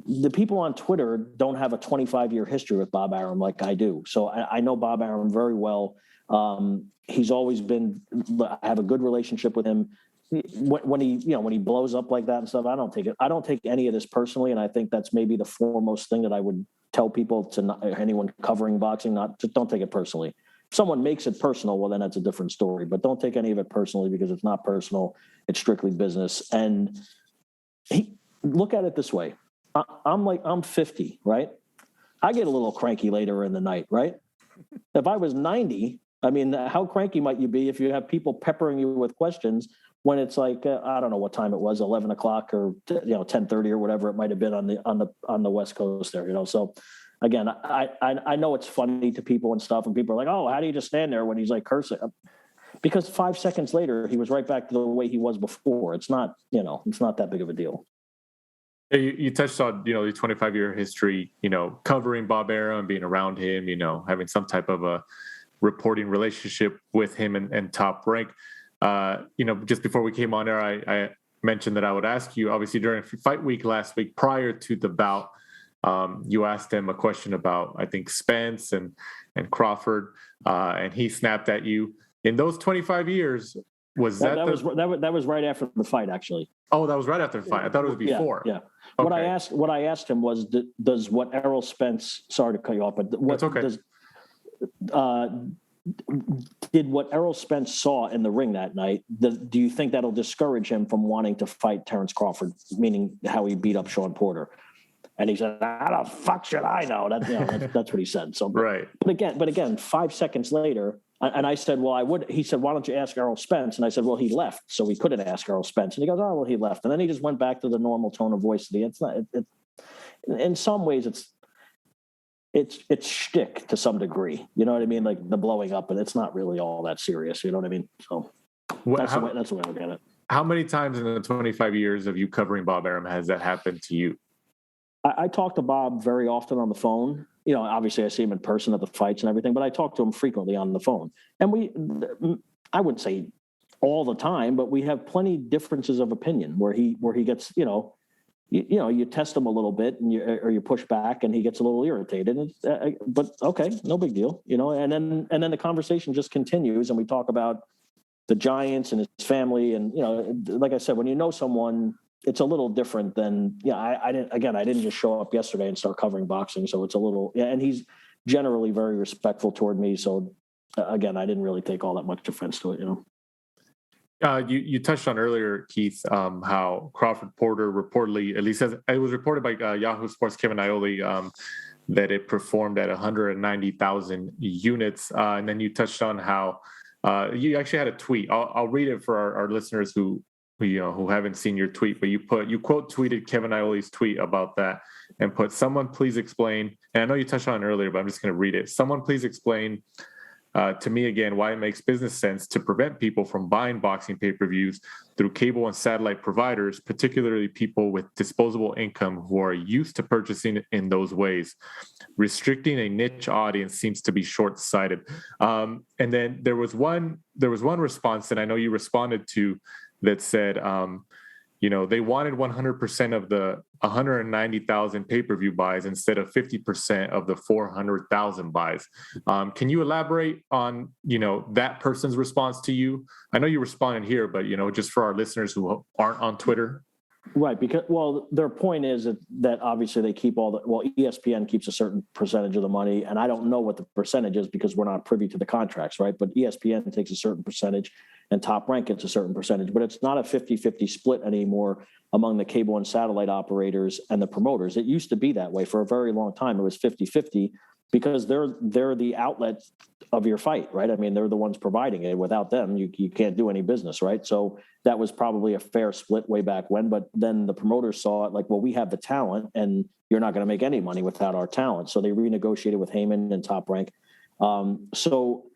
the people on Twitter don't have a 25-year history with Bob Arum like I do. So I know Bob Arum very well. He's always been, I have a good relationship with him. When he blows up like that and stuff, I don't take any of this personally. And I think that's maybe the foremost thing that I would tell people to anyone covering boxing, just don't take it personally. If someone makes it personal, well, then that's a different story, but don't take any of it personally, because it's not personal. It's strictly business. And look at it this way. I'm 50, right? I get a little cranky later in the night, right? If I was 90, I mean, how cranky might you be if you have people peppering you with questions when it's like, I don't know what time it was, 11 o'clock or 10:30 or whatever it might have been on the West Coast there, So again, I know it's funny to people and stuff, and people are like, oh, how do you just stand there when he's like cursing? Because 5 seconds later, he was right back to the way he was before. It's not, it's not that big of a deal.
You touched on, the 25-year history, covering Bob Arum and being around him, having some type of a reporting relationship with him and Top Rank. Just before we came on air, I mentioned that I would ask you, obviously during fight week last week, prior to the bout, You asked him a question about, I think, Spence and Crawford, and he snapped at you. In those 25 years, was that
was right after the fight, actually.
Oh, that was right after the fight. I thought it was before.
Yeah.
Okay.
What I asked him was, does what Errol Spence? Sorry to cut you off, but what
okay.
Did what Errol Spence saw in the ring that night? Do you think that'll discourage him from wanting to fight Terrence Crawford? Meaning how he beat up Sean Porter. And he said, "How the fuck should I know?" That's what he said. So,
right.
But again, 5 seconds later, and I said, "Well, I would." He said, "Why don't you ask Errol Spence?" And I said, "Well, he left, so we couldn't ask Errol Spence." And he goes, "Oh, well, he left." And then he just went back to the normal tone of voice. It's not. In some ways, it's shtick to some degree. You know what I mean? Like the blowing up, and it's not really all that serious. You know what I mean? So that's the way I look at it.
How many times in the 25 years of you covering Bob Arum has that happened to you?
I talk to Bob very often on the phone. You know, obviously I see him in person at the fights and everything, but I talk to him frequently on the phone. And I wouldn't say all the time, but we have plenty differences of opinion where he gets, you test him a little bit and you push back and he gets a little irritated. But okay, no big deal, and then the conversation just continues and we talk about the Giants and his family. And, like I said, when you know someone, it's a little different than, I didn't just show up yesterday and start covering boxing. So it's a little, and he's generally very respectful toward me. So again, I didn't really take all that much offense to it,
You touched on earlier, Keith, how Crawford-Porter reportedly, at least it was reported by Yahoo Sports' Kevin Iole, that it performed at 190,000 units. And then you touched on how you actually had a tweet. I'll read it for our listeners who haven't seen your tweet, but you quote tweeted Kevin Iole's tweet about that and put, "Someone please explain," and I know you touched on it earlier, but I'm just going to read it. "Someone please explain to me again why it makes business sense to prevent people from buying boxing pay-per-views through cable and satellite providers, particularly people with disposable income who are used to purchasing in those ways. Restricting a niche audience seems to be short-sighted." And then there was one response, and I know you responded to, that said, they wanted 100% of the 190,000 pay-per-view buys instead of 50% of the 400,000 buys. Can you elaborate on, that person's response to you? I know you responded here, but, just for our listeners who aren't on Twitter.
Right. Because, their point is that obviously they keep ESPN keeps a certain percentage of the money, and I don't know what the percentage is because we're not privy to the contracts, right? But ESPN takes a certain percentage and Top Rank gets a certain percentage, but it's not a 50-50 split anymore among the cable and satellite operators and the promoters. It used to be that way for a very long time. It was 50-50 because they're the outlet of your fight, right? I mean, they're the ones providing it. Without them, you can't do any business, right? So that was probably a fair split way back when, but then the promoters saw it like, well, we have the talent and you're not going to make any money without our talent. So they renegotiated with Heyman and Top Rank. So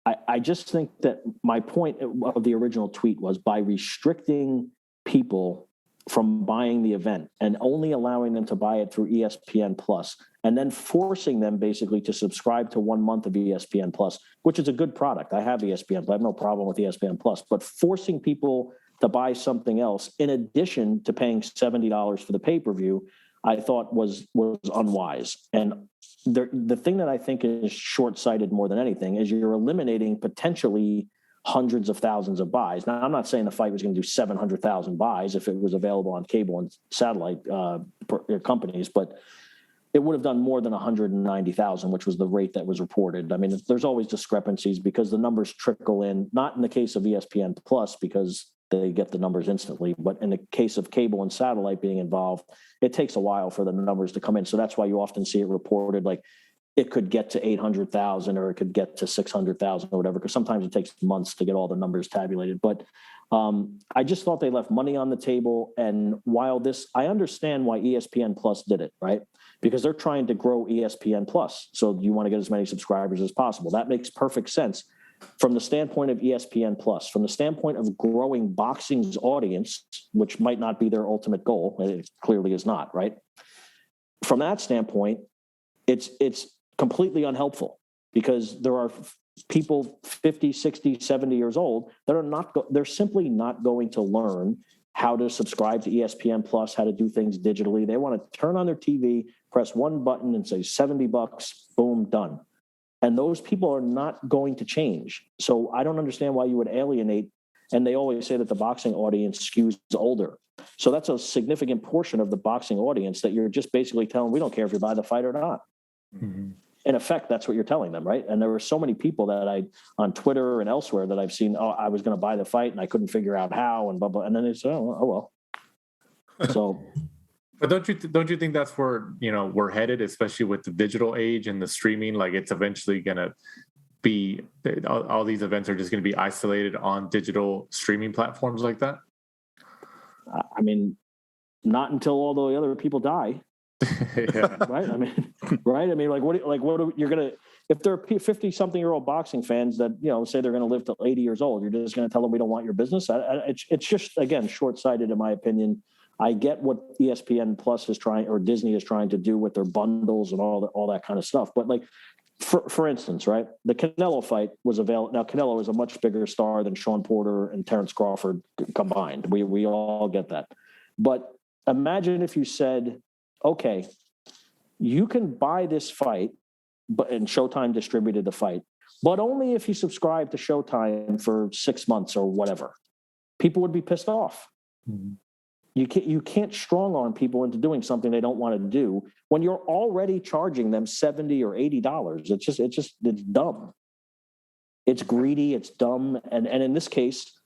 I just think that my point of the original tweet was by restricting people from buying the event and only allowing them to buy it through ESPN Plus, and then forcing them basically to subscribe to 1 month of ESPN Plus, which is a good product. I have ESPN, but I have no problem with ESPN Plus, but forcing people to buy something else in addition to paying $70 for the pay-per-view, I thought was unwise. And the thing that I think is short-sighted more than anything is you're eliminating potentially hundreds of thousands of buys. Now, I'm not saying the fight was going to do 700,000 buys if it was available on cable and satellite companies, but it would have done more than 190,000, which was the rate that was reported. I mean, there's always discrepancies because the numbers trickle in, not in the case of ESPN Plus because they get the numbers instantly, but in the case of cable and satellite being involved, it takes a while for the numbers to come in. So that's why you often see it reported like it could get to 800,000 or it could get to 600,000 or whatever, because sometimes it takes months to get all the numbers tabulated. But I just thought they left money on the table. And while I understand why ESPN Plus did it, right? Because they're trying to grow ESPN Plus. So you want to get as many subscribers as possible. That makes perfect sense from the standpoint of ESPN Plus, from the standpoint of growing boxing's audience, which might not be their ultimate goal. It clearly is not, right? From that standpoint, it's completely unhelpful because there are people 50, 60, 70 years old that they're simply not going to learn how to subscribe to ESPN Plus, how to do things digitally. They want to turn on their TV, press one button and say $70, boom, done. And those people are not going to change. So I don't understand why you would alienate. And they always say that the boxing audience skews older. So that's a significant portion of the boxing audience that you're just basically telling, we don't care if you buy the fight or not. Mm-hmm. In effect, that's what you're telling them, right? And there were so many people that on Twitter and elsewhere that I've seen, I was going to buy the fight and I couldn't figure out how and blah, blah. And then they said, oh well. So.
But don't you think that's where, we're headed, especially with the digital age and the streaming? Like it's eventually going to be, all these events are just going to be isolated on digital streaming platforms like that?
I mean, not until all the other people die.
Yeah.
Right. I mean, what you're going to, if they're 50-something-year-old boxing fans that, say they're going to live to 80 years old, you're just going to tell them we don't want your business. It's just, again, short-sighted in my opinion. I get what ESPN Plus is trying, or Disney is trying to do with their bundles and all that kind of stuff. But like, for instance, right, the Canelo fight was available. Now, Canelo is a much bigger star than Sean Porter and Terrence Crawford combined. We all get that. But imagine if you said, okay, you can buy this fight, and Showtime distributed the fight, but only if you subscribe to Showtime for 6 months or whatever. People would be pissed off. Mm-hmm. You can't strong arm people into doing something they don't want to do when you're already charging them $70 or $80. It's dumb. It's greedy. It's dumb. And in this case,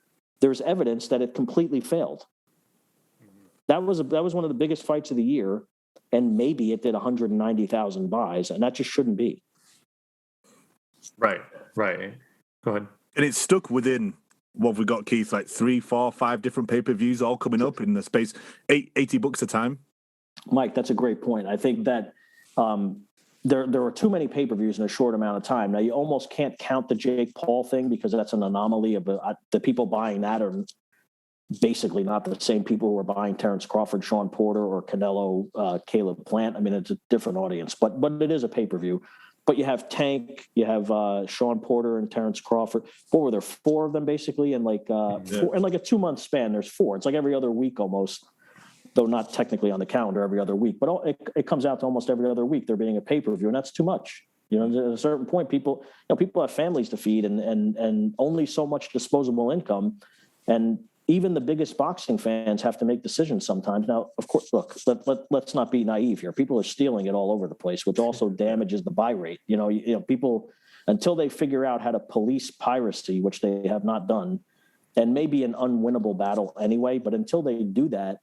there's evidence that it completely failed. That was one of the biggest fights of the year, and maybe it did 190,000 buys, and that just shouldn't be.
Right. Go ahead.
And it's stuck within. What have we got, Keith? Like 3, 4, 5 different pay-per-views all coming up in the space, $80 a time?
Mike, that's a great point. I think that there are too many pay-per-views in a short amount of time. Now, you almost can't count the Jake Paul thing because that's an anomaly. The people buying that are basically not the same people who are buying Terrence Crawford, Sean Porter, or Canelo, Caleb Plant. I mean, it's a different audience, but it is a pay-per-view. But you have Tank, you have Sean Porter and Terrence Crawford. What were there, 4 of them basically in like a 2-month span? There's 4. It's like every other week almost, though not technically on the calendar every other week. But it comes out to almost every other week there being a pay-per-view, and that's too much. At a certain point, people have families to feed and only so much disposable income, and even the biggest boxing fans have to make decisions sometimes. Now, of course, look, let's not be naive here. People are stealing it all over the place, which also damages the buy rate. People, until they figure out how to police piracy, which they have not done, and maybe an unwinnable battle anyway, but until they do that,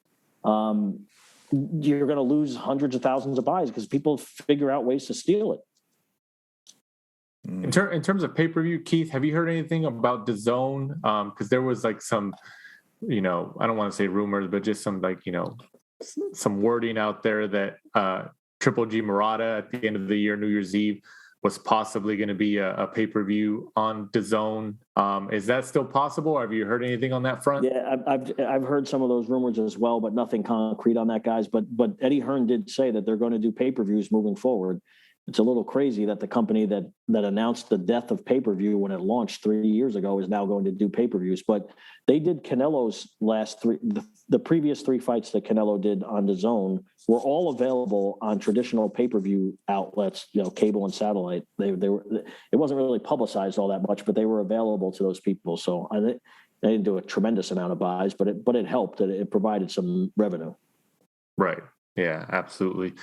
you're going to lose hundreds of thousands of buys because people figure out ways to steal it.
In terms of pay-per-view, Keith, have you heard anything about DAZN? Because there was like some, I don't want to say rumors, but just some some wording out there that Triple G Murata at the end of the year, New Year's Eve, was possibly going to be a pay-per-view on DAZN. Is that still possible? Have you heard anything on that front?
Yeah, I've heard some of those rumors as well, but nothing concrete on that, guys. But Eddie Hearn did say that they're going to do pay-per-views moving forward. It's a little crazy that the company that announced the death of pay-per-view when it launched 3 years ago is now going to do pay-per-views. But they did Canelo's last 3, the previous 3 fights that Canelo did on DAZN were all available on traditional pay-per-view outlets, cable and satellite. They were. It wasn't really publicized all that much, but they were available to those people. So they didn't do a tremendous amount of buys, but it helped. It provided some revenue.
Right. Yeah, absolutely.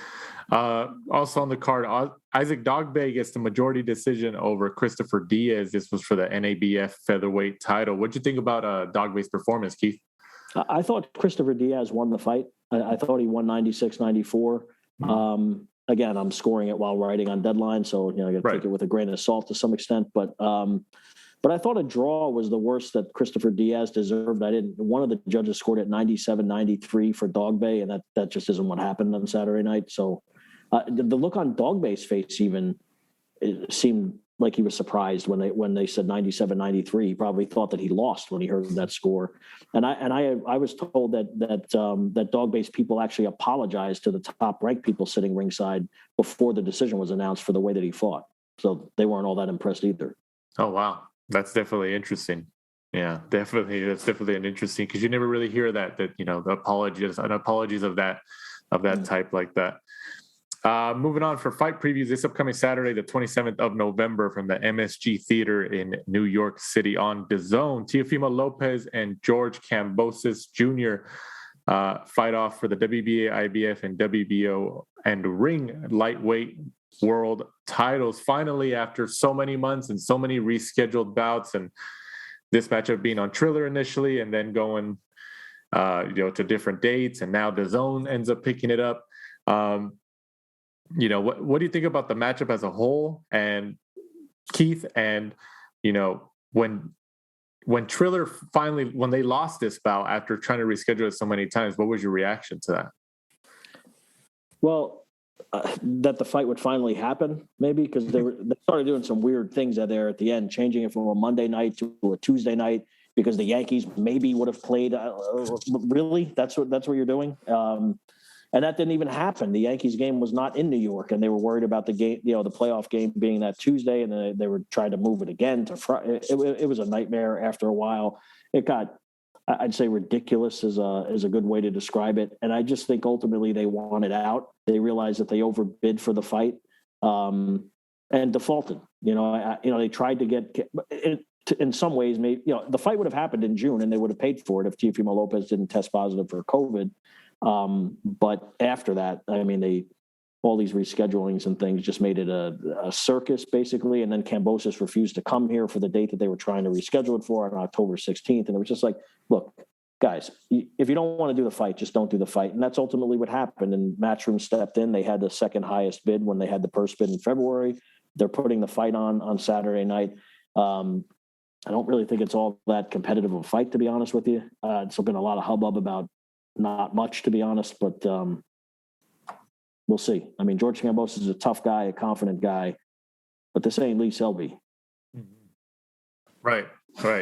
Also on the card, Isaac Dogboe gets the majority decision over Christopher Diaz. This was for the NABF featherweight title. What'd you think about Dogboe's performance, Keith?
I thought Christopher Diaz won the fight. I thought he won 96-94. Again, I'm scoring it while writing on Deadline, so I got to take it with a grain of salt to some extent. But I thought a draw was the worst that Christopher Diaz deserved. One of the judges scored at 97-93 for Dogboe, and that just isn't what happened on Saturday night. So the look on Dogboe's face even seemed like he was surprised when they said 97-93. He probably thought that he lost when he heard that score. And I was told that Dogboe's people actually apologized to the top ranked people sitting ringside before the decision was announced for the way that he fought. So they weren't all that impressed either.
Oh wow. That's definitely interesting. Yeah, definitely. That's definitely an interesting, because you never really hear that the apologies of that type like that. Moving on for fight previews this upcoming Saturday, the 27th of November, from the MSG Theater in New York City on DAZN. Teofimo Lopez and George Kambosos Jr. Fight off for the WBA, IBF, and WBO and ring lightweight world titles. Finally, after so many months and so many rescheduled bouts, and this matchup being on Triller initially, and then going, to different dates, and now DAZN ends up picking it up. What do you think about the matchup as a whole, and Keith? And when Triller finally, when they lost this bout after trying to reschedule it so many times, what was your reaction to that?
Well, that the fight would finally happen, maybe, because they started doing some weird things there at the end, changing it from a Monday night to a Tuesday night because the Yankees maybe would have played. Really, that's what you're doing. And that didn't even happen. The Yankees game was not in New York, and they were worried about the game, the playoff game being that Tuesday, and then they were trying to move it again to Friday. It was a nightmare after a while. It got, I'd say, ridiculous is a good way to describe it. And I just think ultimately they wanted out. They realized that they overbid for the fight and defaulted. They tried to get it. In some ways, maybe the fight would have happened in June, and they would have paid for it if Teofimo Lopez didn't test positive for COVID. But after that, all these reschedulings and things just made it a circus, basically. And then Kambosos refused to come here for the date that they were trying to reschedule it for on October 16th. And it was just like, look, guys, if you don't want to do the fight, just don't do the fight. And that's ultimately what happened. And Matchroom stepped in. They had the second highest bid when they had the purse bid in February. They're putting the fight on Saturday night. I don't really think it's all that competitive of a fight, to be honest with you. It's been a lot of hubbub about not much, to be honest, but we'll see. George Kambosos is a tough guy, a confident guy, but this ain't Lee Selby.
Right.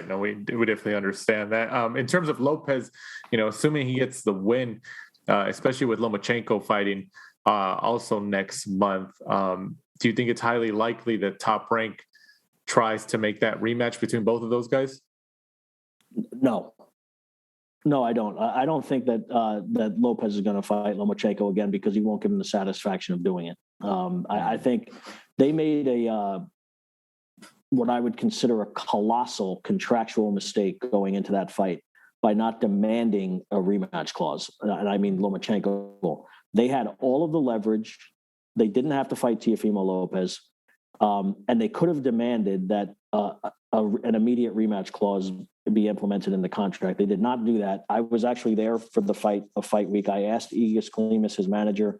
No, we definitely understand that. In terms of Lopez, assuming he gets the win, especially with Lomachenko fighting also next month, do you think it's highly likely that Top Rank tries to make that rematch between both of those guys?
No, I don't. I don't think that that Lopez is going to fight Lomachenko again because he won't give him the satisfaction of doing it. I think they made what I would consider a colossal contractual mistake going into that fight by not demanding a rematch clause. And I mean Lomachenko. They had all of the leverage. They didn't have to fight Teofimo Lopez. And they could have demanded that an immediate rematch clause be implemented in the contract. They did not do that. I was actually there for the fight week. I asked Igis Klimas, his manager,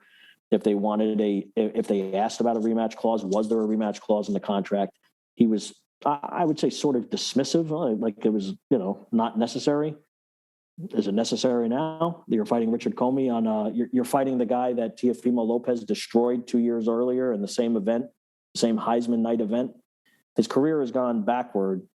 if they asked about a rematch clause. Was there a rematch clause in the contract? He was, I would say, sort of dismissive, like it was, not necessary. Is it necessary now? You're fighting Richard Comey on. You're fighting the guy that Teofimo Lopez destroyed 2 years earlier in the same event. Same Heisman night event. His career has gone backward,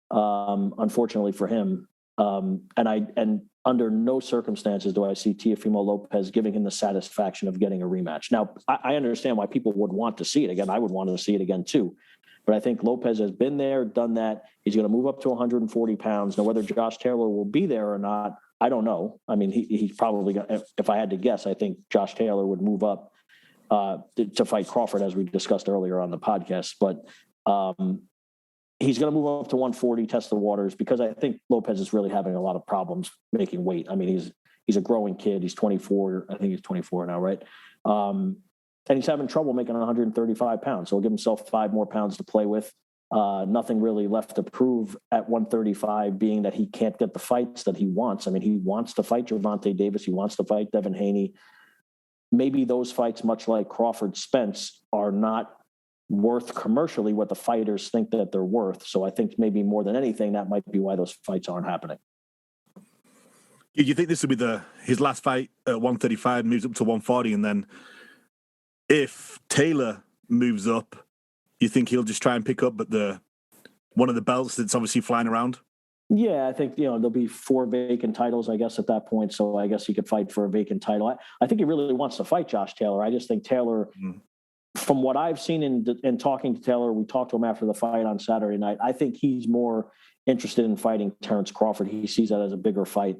unfortunately for him. And under no circumstances do I see Teofimo Lopez giving him the satisfaction of getting a rematch. Now, I understand why people would want to see it again. I would want to see it again too. But I think Lopez has been there, done that. He's going to move up to 140 pounds. Now, whether Josh Taylor will be there or not, I don't know. He's probably going to, if I had to guess, I think Josh Taylor would move up to fight Crawford, as we discussed earlier on the podcast. But he's going to move up to 140, test the waters, because I think Lopez is really having a lot of problems making weight. He's a growing kid. He's 24. I think he's 24 now, right? And he's having trouble making 135 pounds. So he'll give himself 5 more pounds to play with. Nothing really left to prove at 135, being that he can't get the fights that he wants. He wants to fight Gervonta Davis. He wants to fight Devin Haney. Maybe those fights, much like Crawford-Spence, are not worth commercially what the fighters think that they're worth. So I think maybe more than anything, that might be why those fights aren't happening.
Do you think this will be his last fight at 135, moves up to 140, and then if Taylor moves up, you think he'll just try and pick up one of the belts that's obviously flying around?
Yeah, I think, there'll be 4 vacant titles, I guess, at that point. So I guess he could fight for a vacant title. I think he really wants to fight Josh Taylor. I just think Taylor, from what I've seen in talking to Taylor, we talked to him after the fight on Saturday night. I think he's more interested in fighting Terrence Crawford. He sees that as a bigger fight.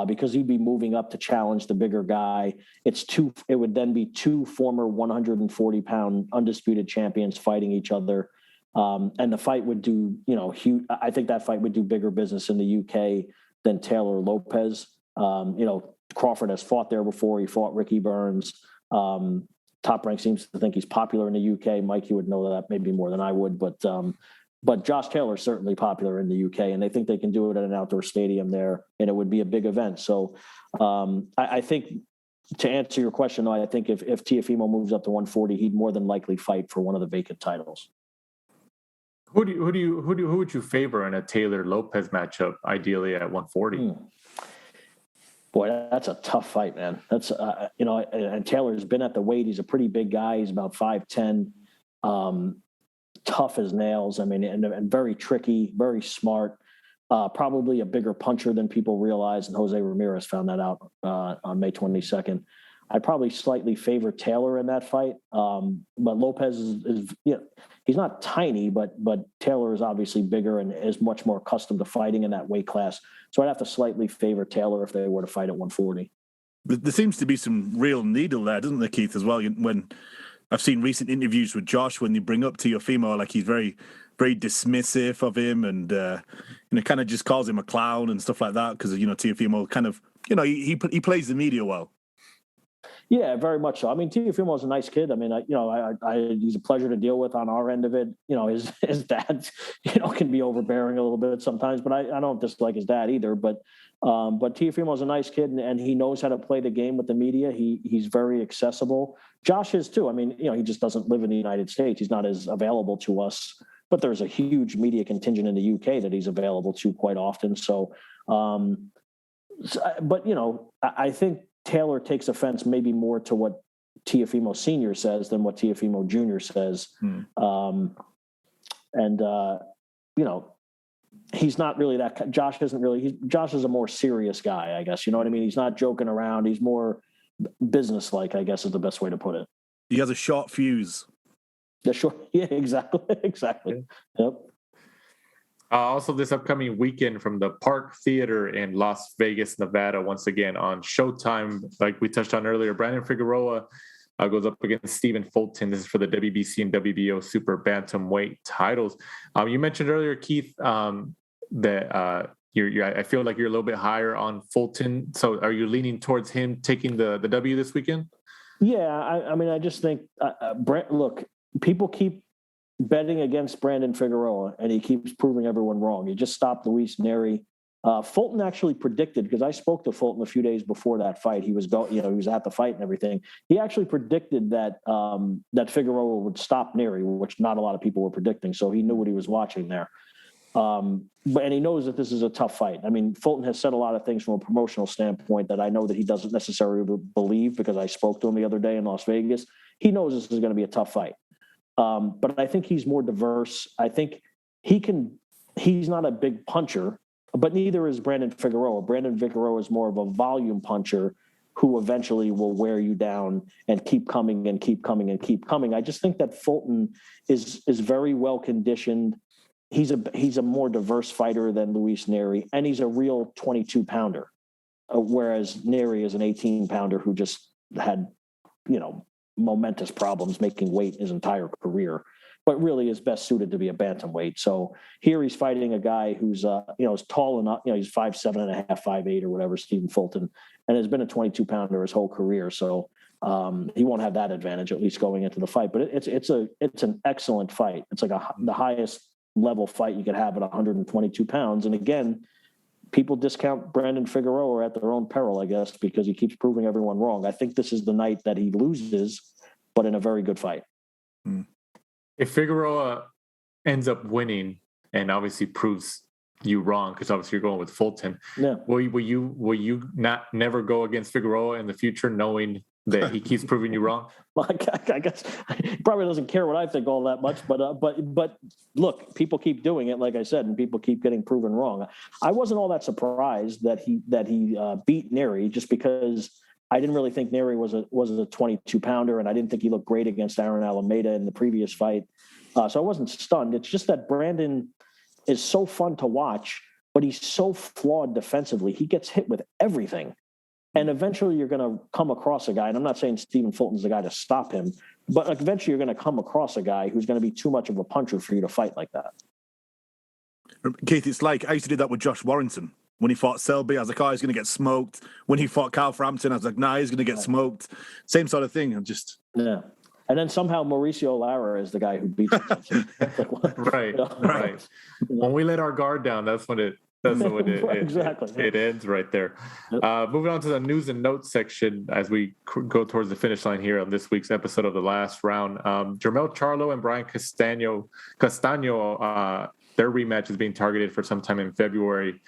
because he'd be moving up to challenge the bigger guy. It would then be two former 140-pound undisputed champions fighting each other. And the fight would do, huge. I think that fight would do bigger business in the UK than Taylor Lopez. Crawford has fought there before. He fought Ricky Burns. Top Rank seems to think he's popular in the UK. Mike, you would know that maybe more than I would, but Josh Taylor is certainly popular in the UK, and they think they can do it at an outdoor stadium there, and it would be a big event. So I think, to answer your question, though, I think if Teofimo moves up to 140, he'd more than likely fight for one of the vacant titles.
Who would you favor in a Taylor Lopez matchup, ideally at 140?
Boy, that's a tough fight, man. That's and Taylor's been at the weight. He's a pretty big guy. He's about 5'10", tough as nails. I mean, and very tricky, very smart. Probably a bigger puncher than people realize, and Jose Ramirez found that out on May 22nd. I'd probably slightly favor Taylor in that fight, but Lopez is he's not tiny, but Taylor is obviously bigger and is much more accustomed to fighting in that weight class. So I'd have to slightly favor Taylor if they were to fight at 140.
There seems to be some real needle there, doesn't there, Keith, as well? When I've seen recent interviews with Josh, when you bring up Teofimo, like he's very, very dismissive of him and, kind of just calls him a clown and stuff like that because, Teofimo kind of, he plays the media well.
Yeah, very much so. I mean, Teofimo is a nice kid. I mean, he's a pleasure to deal with on our end of it. His dad, can be overbearing a little bit sometimes, but I don't dislike his dad either. But Teofimo is a nice kid, and he knows how to play the game with the media. He's very accessible. Josh is too. I mean, he just doesn't live in the United States. He's not as available to us, but there's a huge media contingent in the UK that he's available to quite often. So, I think Taylor takes offense maybe more to what Teofimo Sr. says than what Teofimo Jr. says. He's not really that. Josh isn't really. Josh is a more serious guy, I guess. You know what I mean? He's not joking around. He's more businesslike, I guess, is the best way to put it.
He has a short fuse.
Yeah, exactly. Yep.
Also, this upcoming weekend from the Park Theater in Las Vegas, Nevada, once again on Showtime, like we touched on earlier, Brandon Figueroa goes up against Stephen Fulton. This is for the WBC and WBO Super Bantamweight titles. You mentioned earlier, Keith, that I feel like you're a little bit higher on Fulton. So, are you leaning towards him taking the W this weekend?
Yeah, I just think, look, people keep betting against Brandon Figueroa, and he keeps proving everyone wrong. He just stopped Luis Neri. Fulton actually predicted, because I spoke to Fulton a few days before that fight. He was he was at the fight and everything. He actually predicted that that Figueroa would stop Neri, which not a lot of people were predicting. So he knew what he was watching there. And he knows that this is a tough fight. I mean, Fulton has said a lot of things from a promotional standpoint that I know that he doesn't necessarily believe, because I spoke to him the other day in Las Vegas. He knows this is going to be a tough fight. But I think he's more diverse. I think he's not a big puncher, but neither is Brandon Figueroa. Brandon Figueroa is more of a volume puncher who eventually will wear you down and keep coming and keep coming and keep coming. I just think that Fulton is very well conditioned. He's a more diverse fighter than Luis Neri, and he's a real 22-pounder, whereas Neri is an 18-pounder who just had, momentous problems making weight his entire career, but really is best suited to be a bantamweight. So here he's fighting a guy who's, is tall enough, he's 5'7.5", 5'8", or whatever, Stephen Fulton, and has been a 22-pounder his whole career. So he won't have that advantage, at least going into the fight, but it's an excellent fight. It's like the highest level fight you could have at 122 pounds. And again, people discount Brandon Figueroa at their own peril, I guess, because he keeps proving everyone wrong. I think this is the night that he loses, but in a very good fight.
If Figueroa ends up winning and obviously proves you wrong, because obviously you're going with Fulton, will you never go against Figueroa in the future, knowing that he keeps proving you wrong?
Well, I guess he probably doesn't care what I think all that much, but look, people keep doing it, like I said, and people keep getting proven wrong. I wasn't all that surprised that he beat Neri, just because I didn't really think Neri was a 22-pounder, and I didn't think he looked great against Aaron Alameda in the previous fight. So I wasn't stunned. It's just that Brandon is so fun to watch, but he's so flawed defensively. He gets hit with everything. And eventually you're going to come across a guy, and I'm not saying Stephen Fulton's the guy to stop him, but eventually you're going to come across a guy who's going to be too much of a puncher for you to fight like that.
Keith, it's like I used to do that with Josh Warrington. When he fought Selby, I was like, oh, he's going to get smoked. When he fought Carl Frampton, I was like, nah, he's going to get smoked. Same sort of thing.
Yeah. And then somehow Mauricio Lara is the guy who beats him.
Right. When we let our guard down, that's when it exactly. It ends right there. Moving on to the news and notes section as we go towards the finish line here on this week's episode of The Last Round. Jermell Charlo and Brian Castano, their rematch is being targeted for sometime in February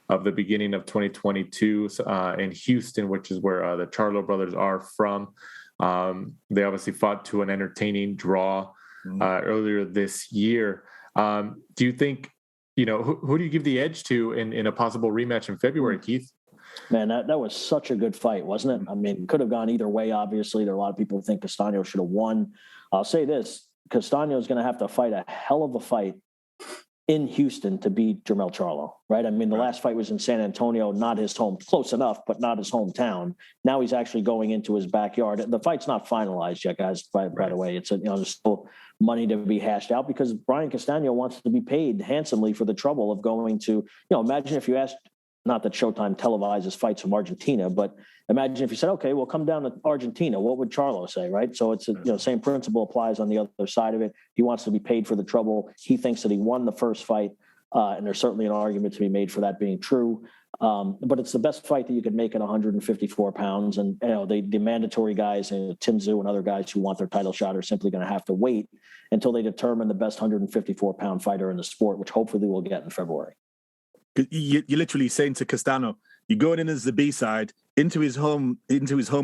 of the beginning of 2022 in Houston, which is where the Charlo brothers are from. They obviously fought to an entertaining draw earlier this year. Do you think, who do you give the edge to in a possible rematch in February, Keith?
Man, that was such a good fight, wasn't it? I mean, could have gone either way, obviously. There are a lot of people who think Castano should have won. I'll say this, Castano is going to have to fight a hell of a fight in Houston to beat Jermell Charlo, right? I mean, the last fight was in San Antonio, not his home, close enough, but not his hometown. Now he's actually going into his backyard. The fight's not finalized yet, guys, by the way. It's there's still money to be hashed out because Brian Castano wants to be paid handsomely for the trouble of going to, imagine if you asked, not that Showtime televises fights from Argentina, but imagine if you said, okay, well, come down to Argentina. What would Charlo say, right? So it's, same principle applies on the other side of it. He wants to be paid for the trouble. He thinks that he won the first fight, and there's certainly an argument to be made for that being true. But it's the best fight that you could make at 154 pounds. And, the mandatory guys, Tim Tszyu and other guys who want their title shot are simply going to have to wait until they determine the best 154-pound fighter in the sport, which hopefully we'll get in February.
You're literally saying to Castano, you're going in as the B-side into his home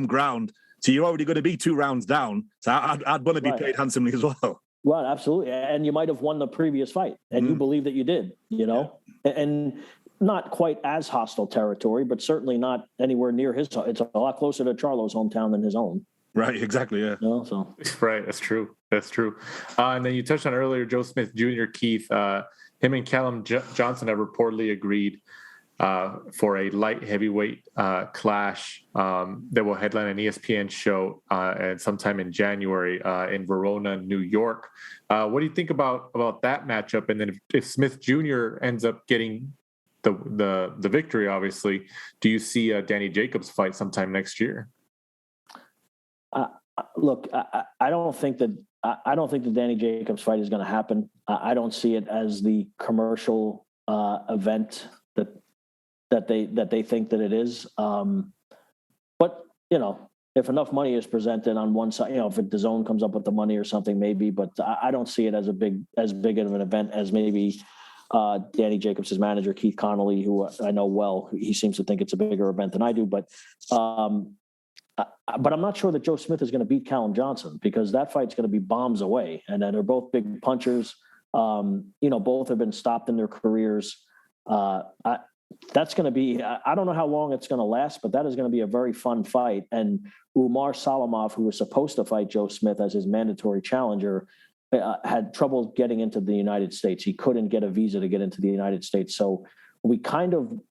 ground, so you're already going to be 2 rounds down. So I'd want to be paid handsomely as well.
Well, absolutely, and you might have won the previous fight, and you believe that you did, and not quite as hostile territory, but certainly not anywhere near his. It's a lot closer to Charlo's hometown than his own.
Right, exactly, yeah.
Right, that's true. And then you touched on earlier, Joe Smith Jr., Keith. Him and Callum Johnson have reportedly agreed for a light heavyweight clash that will headline an ESPN show and sometime in January in Verona, New York. What do you think about that matchup? And then if Smith Jr. ends up getting the victory, obviously, do you see a Danny Jacobs fight sometime next year?
Look, I don't think that the Danny Jacobs fight is going to happen. I don't see it as the commercial event that they think that it is. But if enough money is presented on one side, if the zone comes up with the money or something, maybe. But I don't see it as big of an event as maybe Danny Jacobs' manager Keith Connolly, who I know well. He seems to think it's a bigger event than I do, but I'm not sure that Joe Smith is going to beat Callum Johnson because that fight's going to be bombs away. And then they're both big punchers. Both have been stopped in their careers. That's going to be, I don't know how long it's going to last, but that is going to be a very fun fight. And Umar Salamov, who was supposed to fight Joe Smith as his mandatory challenger, had trouble getting into the United States. He couldn't get a visa to get into the United States. So we kind of,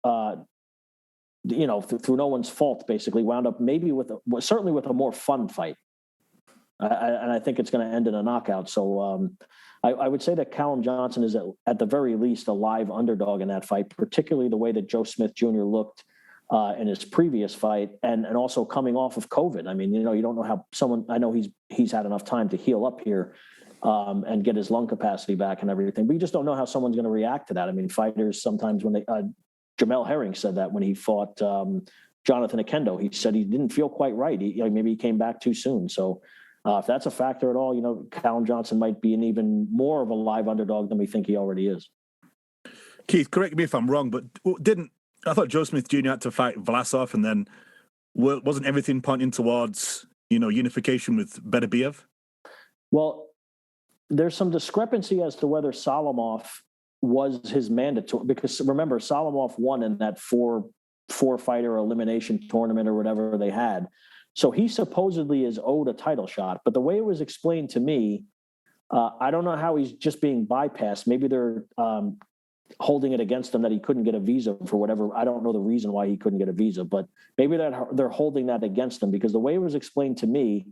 through no one's fault, basically wound up maybe certainly with a more fun fight. And I think it's going to end in a knockout. So I would say that Callum Johnson is at the very least a live underdog in that fight, particularly the way that Joe Smith Jr. looked in his previous fight and also coming off of COVID. I mean, you don't know how I know he's had enough time to heal up here and get his lung capacity back and everything, but you just don't know how someone's going to react to that. I mean, fighters sometimes when they, Jamel Herring said that when he fought Jonathan Akendo, he said he didn't feel quite right. Maybe he came back too soon. So if that's a factor at all, Callum Johnson might be an even more of a live underdog than we think he already is.
Keith, correct me if I'm wrong, but I thought Joe Smith Jr. had to fight Vlasov, and then wasn't everything pointing towards unification with Beterbiev? Well,
there's some discrepancy as to whether Salamov was his mandatory, because remember Salamov won in that four fighter elimination tournament or whatever they had. So he supposedly is owed a title shot, but the way it was explained to me, I don't know how he's just being bypassed. Maybe they're holding it against him that he couldn't get a visa for whatever. I don't know the reason why he couldn't get a visa, but maybe that they're holding that against him, because the way it was explained to me,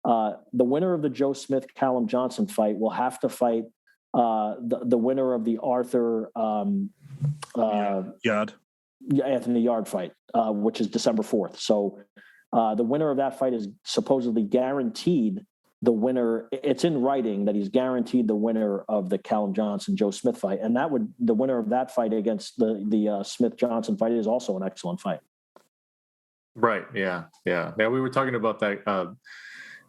the winner of the Joe Smith Callum Johnson fight will have to fight the winner of the Arthur Anthony Yard fight, which is December 4th. So the winner of that fight is supposedly guaranteed the winner. It's in writing that he's guaranteed the winner of the Callum Johnson Joe Smith fight, and the winner of that fight against the Smith Johnson fight is also an excellent fight.
Right. Yeah. Now we were talking about that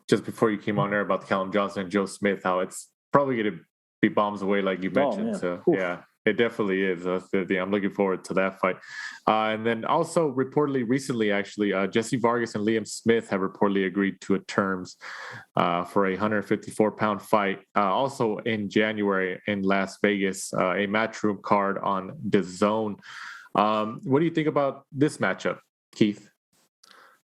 just before you came on there about the Callum Johnson and Joe Smith, how it's probably going to be bombs away, like you mentioned. So yeah, it definitely is. I'm looking forward to that fight. And then also reportedly recently, actually, Jesse Vargas and Liam Smith have reportedly agreed to terms for a 154-pound fight. Also in January in Las Vegas, a matchroom card on DAZN. What do you think about this matchup, Keith?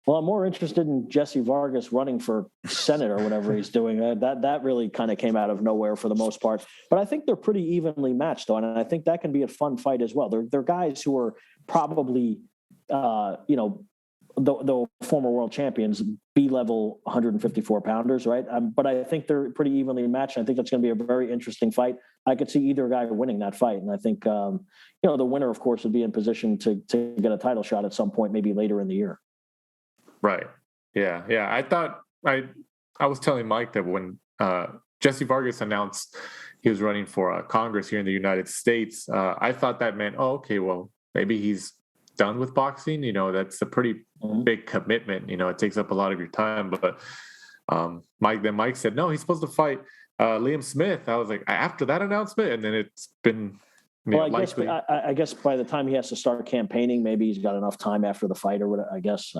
Well, I'm more interested in Jesse Vargas running for Senate or whatever he's doing. That really kind of came out of nowhere for the most part. But I think they're pretty evenly matched, though, and I think that can be a fun fight as well. They're guys who are probably, the former world champions, B-level 154-pounders, right? But I think they're pretty evenly matched. I think that's going to be a very interesting fight. I could see either guy winning that fight, and I think the winner, of course, would be in position to get a title shot at some point, maybe later in the year.
Right. Yeah. I thought I was telling Mike that when Jesse Vargas announced he was running for Congress here in the United States, I thought that meant, okay, well, maybe he's done with boxing. That's a pretty big commitment. It takes up a lot of your time. But Mike said, no, he's supposed to fight Liam Smith. I was like, after that announcement, and then it's been.
Well, I guess by the time he has to start campaigning, maybe he's got enough time after the fight or whatever. I guess.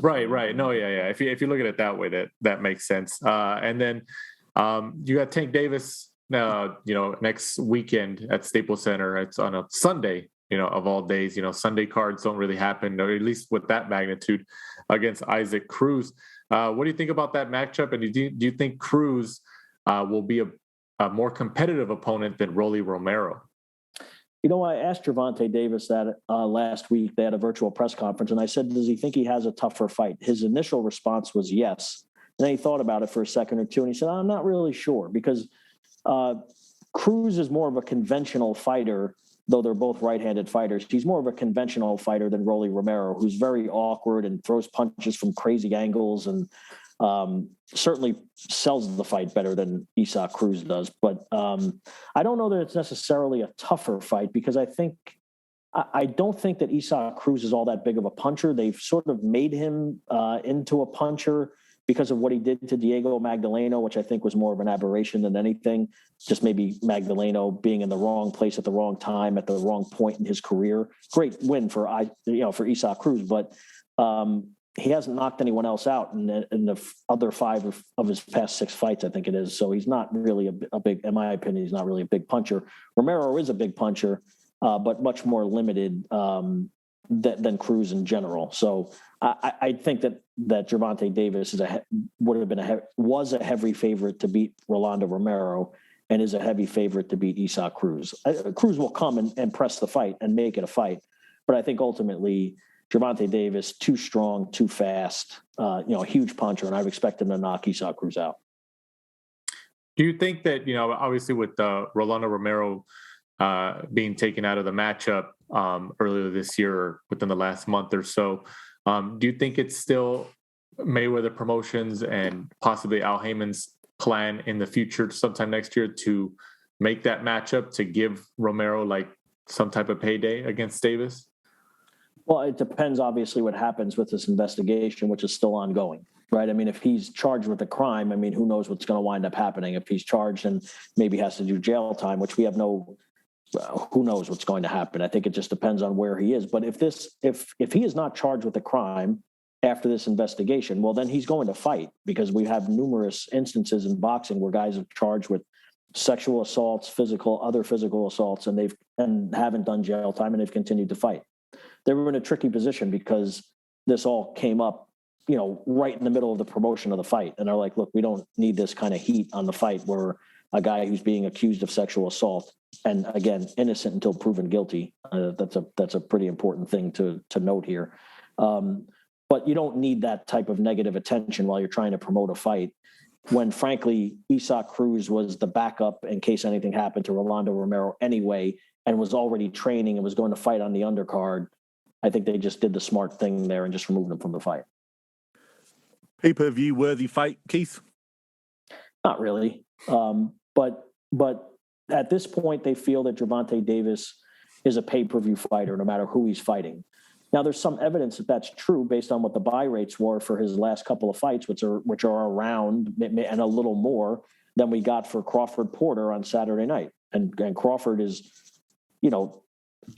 Right. No, yeah. If you look at it that way, that makes sense. And then you got Tank Davis, next weekend at Staples Center. It's on a Sunday, of all days. Sunday cards don't really happen, or at least with that magnitude, against Isaac Cruz. What do you think about that matchup? And do you think Cruz will be a more competitive opponent than Rolly Romero?
I asked Gervonta Davis that last week. They had a virtual press conference, and I said, does he think he has a tougher fight? His initial response was yes. And then he thought about it for a second or two, and he said, I'm not really sure, because Cruz is more of a conventional fighter, though they're both right-handed fighters. He's more of a conventional fighter than Rolly Romero, who's very awkward and throws punches from crazy angles and certainly sells the fight better than Isaac Cruz does. But I don't know that it's necessarily a tougher fight, because I don't think that Isaac Cruz is all that big of a puncher. They've sort of made him into a puncher because of what he did to Diego Magdaleno, which I think was more of an aberration than anything. Just maybe Magdaleno being in the wrong place at the wrong time at the wrong point in his career. Great win for Isaac Cruz, but he hasn't knocked anyone else out in the other 5 of his past 6 fights, I think it is. So he's not really a big, in my opinion, he's not really a big puncher. Romero is a big puncher, but much more limited than Cruz in general. So I think that Gervonta Davis was a heavy favorite to beat Rolando Romero, and is a heavy favorite to beat Isaac Cruz. Cruz will come and press the fight and make it a fight, but I think ultimately Gervonta Davis, too strong, too fast, a huge puncher, and I'd expect him to knock Isaac Cruz out.
Do you think that, obviously with Rolando Romero being taken out of the matchup earlier this year or within the last month or so, do you think it's still Mayweather Promotions and possibly Al Heyman's plan in the future sometime next year to make that matchup to give Romero like some type of payday against Davis?
Well, it depends, obviously, what happens with this investigation, which is still ongoing, right? I mean, if he's charged with a crime, who knows what's going to wind up happening. If he's charged and maybe has to do jail time, which we have who knows what's going to happen. I think it just depends on where he is. But if he is not charged with a crime after this investigation, well, then he's going to fight, because we have numerous instances in boxing where guys are charged with sexual assaults, other physical assaults, and haven't done jail time, and they've continued to fight. They were in a tricky position because this all came up, right in the middle of the promotion of the fight. And they're like, look, we don't need this kind of heat on the fight where a guy who's being accused of sexual assault, and again, innocent until proven guilty. That's a pretty important thing to note here. But you don't need that type of negative attention while you're trying to promote a fight, when frankly, Isaac Cruz was the backup in case anything happened to Rolando Romero anyway, and was already training and was going to fight on the undercard. I think they just did the smart thing there and just removed him from the fight.
Pay-per-view worthy fight, Keith?
Not really. But at this point, they feel that Gervonta Davis is a pay-per-view fighter, no matter who he's fighting. Now, there's some evidence that that's true based on what the buy rates were for his last couple of fights, which are around and a little more than we got for Crawford-Porter on Saturday night. And Crawford is,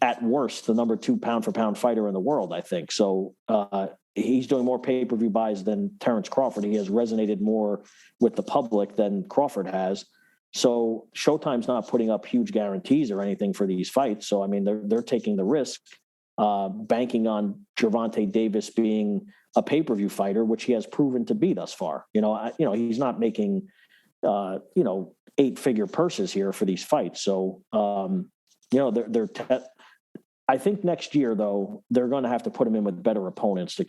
at worst, the number 2 pound-for-pound fighter in the world, I think. So he's doing more pay-per-view buys than Terrence Crawford. He has resonated more with the public than Crawford has. So Showtime's not putting up huge guarantees or anything for these fights. So, I mean, they're taking the risk, banking on Gervonta Davis being a pay-per-view fighter, which he has proven to be thus far. He's not making, 8-figure purses here for these fights. So, I think next year, though, they're going to have to put him in with better opponents.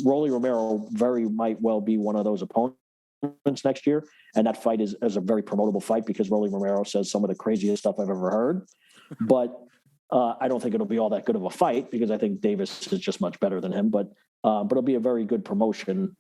Rolly Romero might well be one of those opponents next year, and that fight is a very promotable fight because Rolly Romero says some of the craziest stuff I've ever heard. But I don't think it'll be all that good of a fight because I think Davis is just much better than him. But it'll be a very good promotion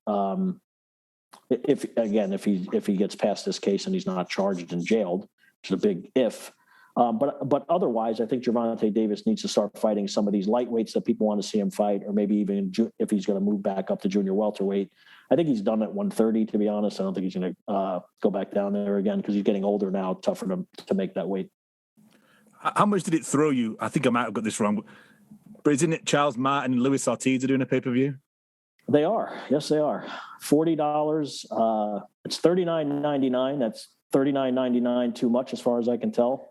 if he gets past this case and he's not charged and jailed, which is a big if. But otherwise, I think Gervonta Davis needs to start fighting some of these lightweights that people want to see him fight, or maybe even if he's going to move back up to junior welterweight. I think he's done at 130, to be honest. I don't think he's going to go back down there again because he's getting older now, tougher to make that weight.
How much did it throw you? I think I might have got this wrong, but isn't it Charles Martin and Luis Ortiz are doing a pay-per-view? They
are. Yes, they are. $40. It's $39.99. That's $39.99 too much as far as I can tell.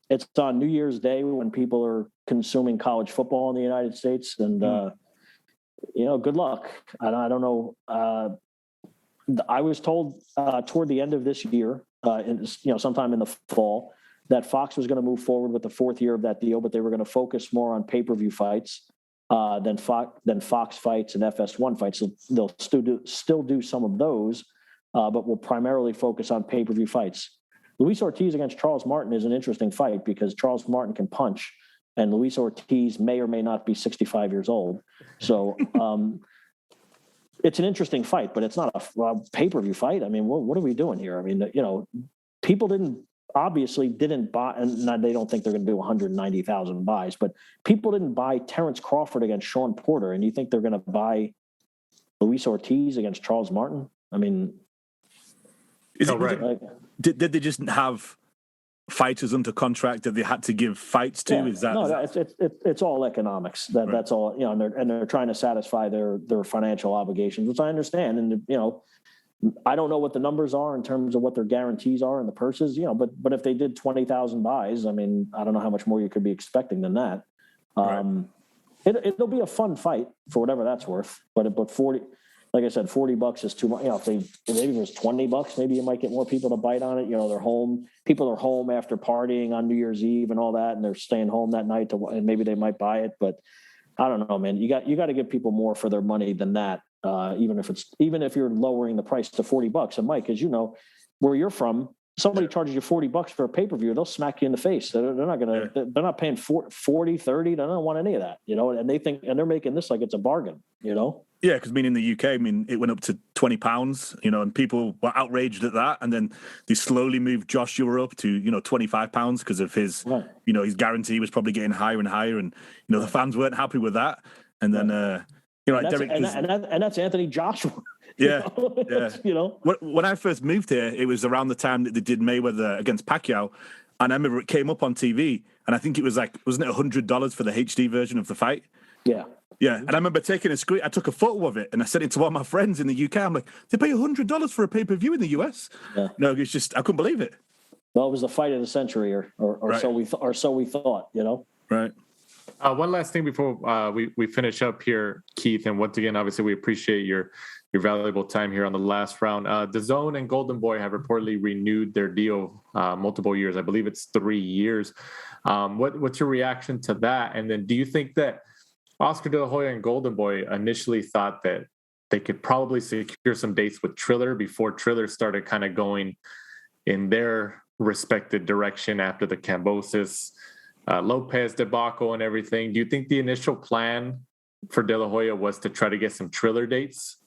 It's on New Year's Day when people are consuming college football in the United States, and good luck. I don't know. I was told toward the end of this year, sometime in the fall, that Fox was going to move forward with the 4th year of that deal, but they were going to focus more on pay-per-view fights than Fox fights and FS1 fights. So they'll still do some of those, but will primarily focus on pay-per-view fights. Luis Ortiz against Charles Martin is an interesting fight because Charles Martin can punch, and Luis Ortiz may or may not be 65 years old. So it's an interesting fight, but it's not a pay-per-view fight. I mean, what are we doing here? I mean, people didn't buy, and they don't think they're going to do 190,000 buys, but people didn't buy Terrence Crawford against Sean Porter, and you think they're going to buy Luis Ortiz against Charles Martin? I mean,
did they just have fighters under contract that they had to give fights to?
Yeah. It's all economics. That's all. And they're trying to satisfy their financial obligations, which I understand. And I don't know what the numbers are in terms of what their guarantees are in the purses. But if they did 20,000 buys, I mean, I don't know how much more you could be expecting than that. Right. It'll be a fun fight for whatever that's worth. But 40. Like I said, $40 is too much. If maybe it was $20, maybe you might get more people to bite on it. They're home. People are home after partying on New Year's Eve and all that, and they're staying home that night and maybe they might buy it. But I don't know, man. You got to give people more for their money than that. Even if you're lowering the price to $40. And Mike, as you know, where you're from, somebody charges you $40 for a pay-per-view, they'll smack you in the face. They're not paying 40, 30. They don't want any of that, and they're making this like it's a bargain,
Yeah, because in the UK, it went up to £20, and people were outraged at that. And then they slowly moved Joshua up to, £25 because of his,
right.
His guarantee was probably getting higher and higher. And, the fans weren't happy with that. And then,
and that's Anthony Joshua.
Yeah. When I first moved here, it was around the time that they did Mayweather against Pacquiao. And I remember it came up on TV. And I think it was wasn't it $100 for the HD version of the fight?
Yeah.
Yeah, and I remember taking a screen. I took a photo of it and I sent it to all my friends in the UK. I'm like, they pay $100 for a pay-per-view in the US?
Yeah.
No, it's just I couldn't believe it.
Well, it was the fight of the century, or right. so we thought.
Right.
One last thing before we finish up here, Keith, and once again, obviously, we appreciate your valuable time here on the last round. DAZN and Golden Boy have reportedly renewed their deal multiple years. I believe it's 3 years. What's your reaction to that? And then do you think that Oscar De La Hoya and Golden Boy initially thought that they could probably secure some dates with Triller before Triller started kind of going in their respective direction after the Kambosos Lopez debacle and everything? Do you think the initial plan for De La Hoya was to try to get some Triller dates?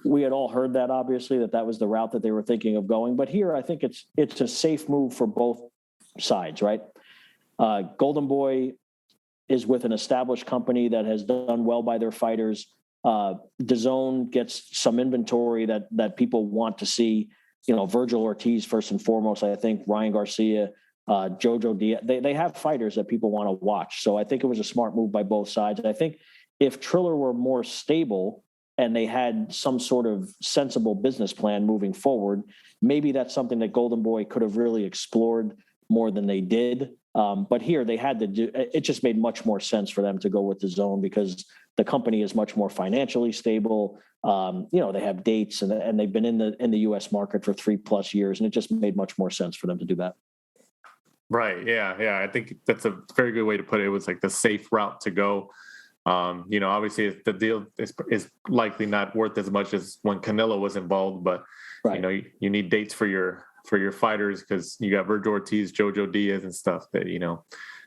We had all heard that, obviously, that was the route that they were thinking of going. But here, I think it's a safe move for both sides, right? Golden Boy is with an established company that has done well by their fighters. DAZN gets some inventory that people want to see. Virgil Ortiz first and foremost. I think Ryan Garcia, Jojo Diaz. They have fighters that people want to watch. So I think it was a smart move by both sides. And I think if Triller were more stable and they had some sort of sensible business plan moving forward, maybe that's something that Golden Boy could have really explored more than they did. But here they had to do, it just made much more sense for them to go with DAZN because the company is much more financially stable. They have dates and they've been in the US market for 3+ years, and it just made much more sense for them to do that.
Right. Yeah. I think that's a very good way to put it. It was like the safe route to go. Obviously the deal is likely not worth as much as when Canelo was involved, but right. You need dates for your fighters because you got Virgil Ortiz, Jojo Diaz and stuff that,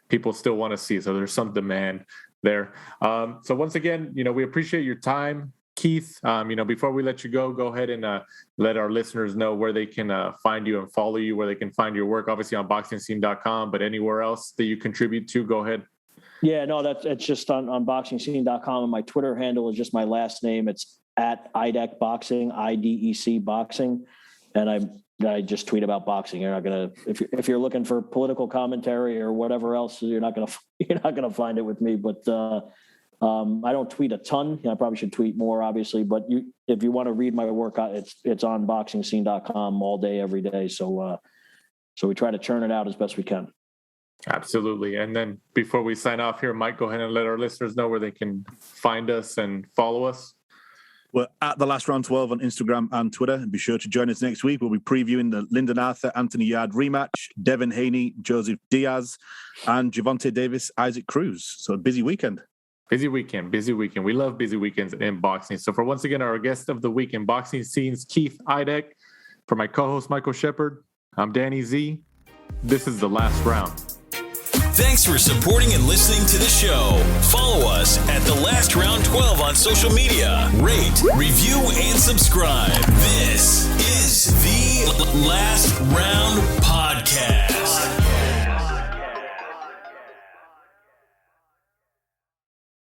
people still want to see. So there's some demand there. So once again, we appreciate your time, Keith. Before we let you go ahead and let our listeners know where they can find you and follow you, where they can find your work, obviously on boxingscene.com, but anywhere else that you contribute to, go ahead.
Yeah, no, it's just on boxingscene.com, and my Twitter handle is just my last name. It's at Idec Boxing, IDEC Boxing, and I just tweet about boxing. You're not gonna if you're looking for political commentary or whatever else, you're not gonna find it with me. But I don't tweet a ton. I probably should tweet more, obviously. But if you want to read my work, it's on boxingscene.com all day, every day. So we try to churn it out as best we can.
Absolutely. And then before we sign off here, Mike, go ahead and let our listeners know where they can find us and follow us.
We're at The Last Round 12 on Instagram and Twitter. And be sure to join us next week. We'll be previewing the Lyndon Arthur, Anthony Yard rematch, Devin Haney, Joseph Diaz, and Javante Davis, Isaac Cruz. So a busy weekend.
Busy weekend. We love busy weekends in boxing. So for once again, our guest of the week in Boxing Scenes, Keith Idec. For my co-host, Michael Shepard, I'm Danny Z. This is The Last Round.
Thanks for supporting and listening to the show. Follow us at The Last Round 12 on social media. Rate, review, and subscribe. This is The Last Round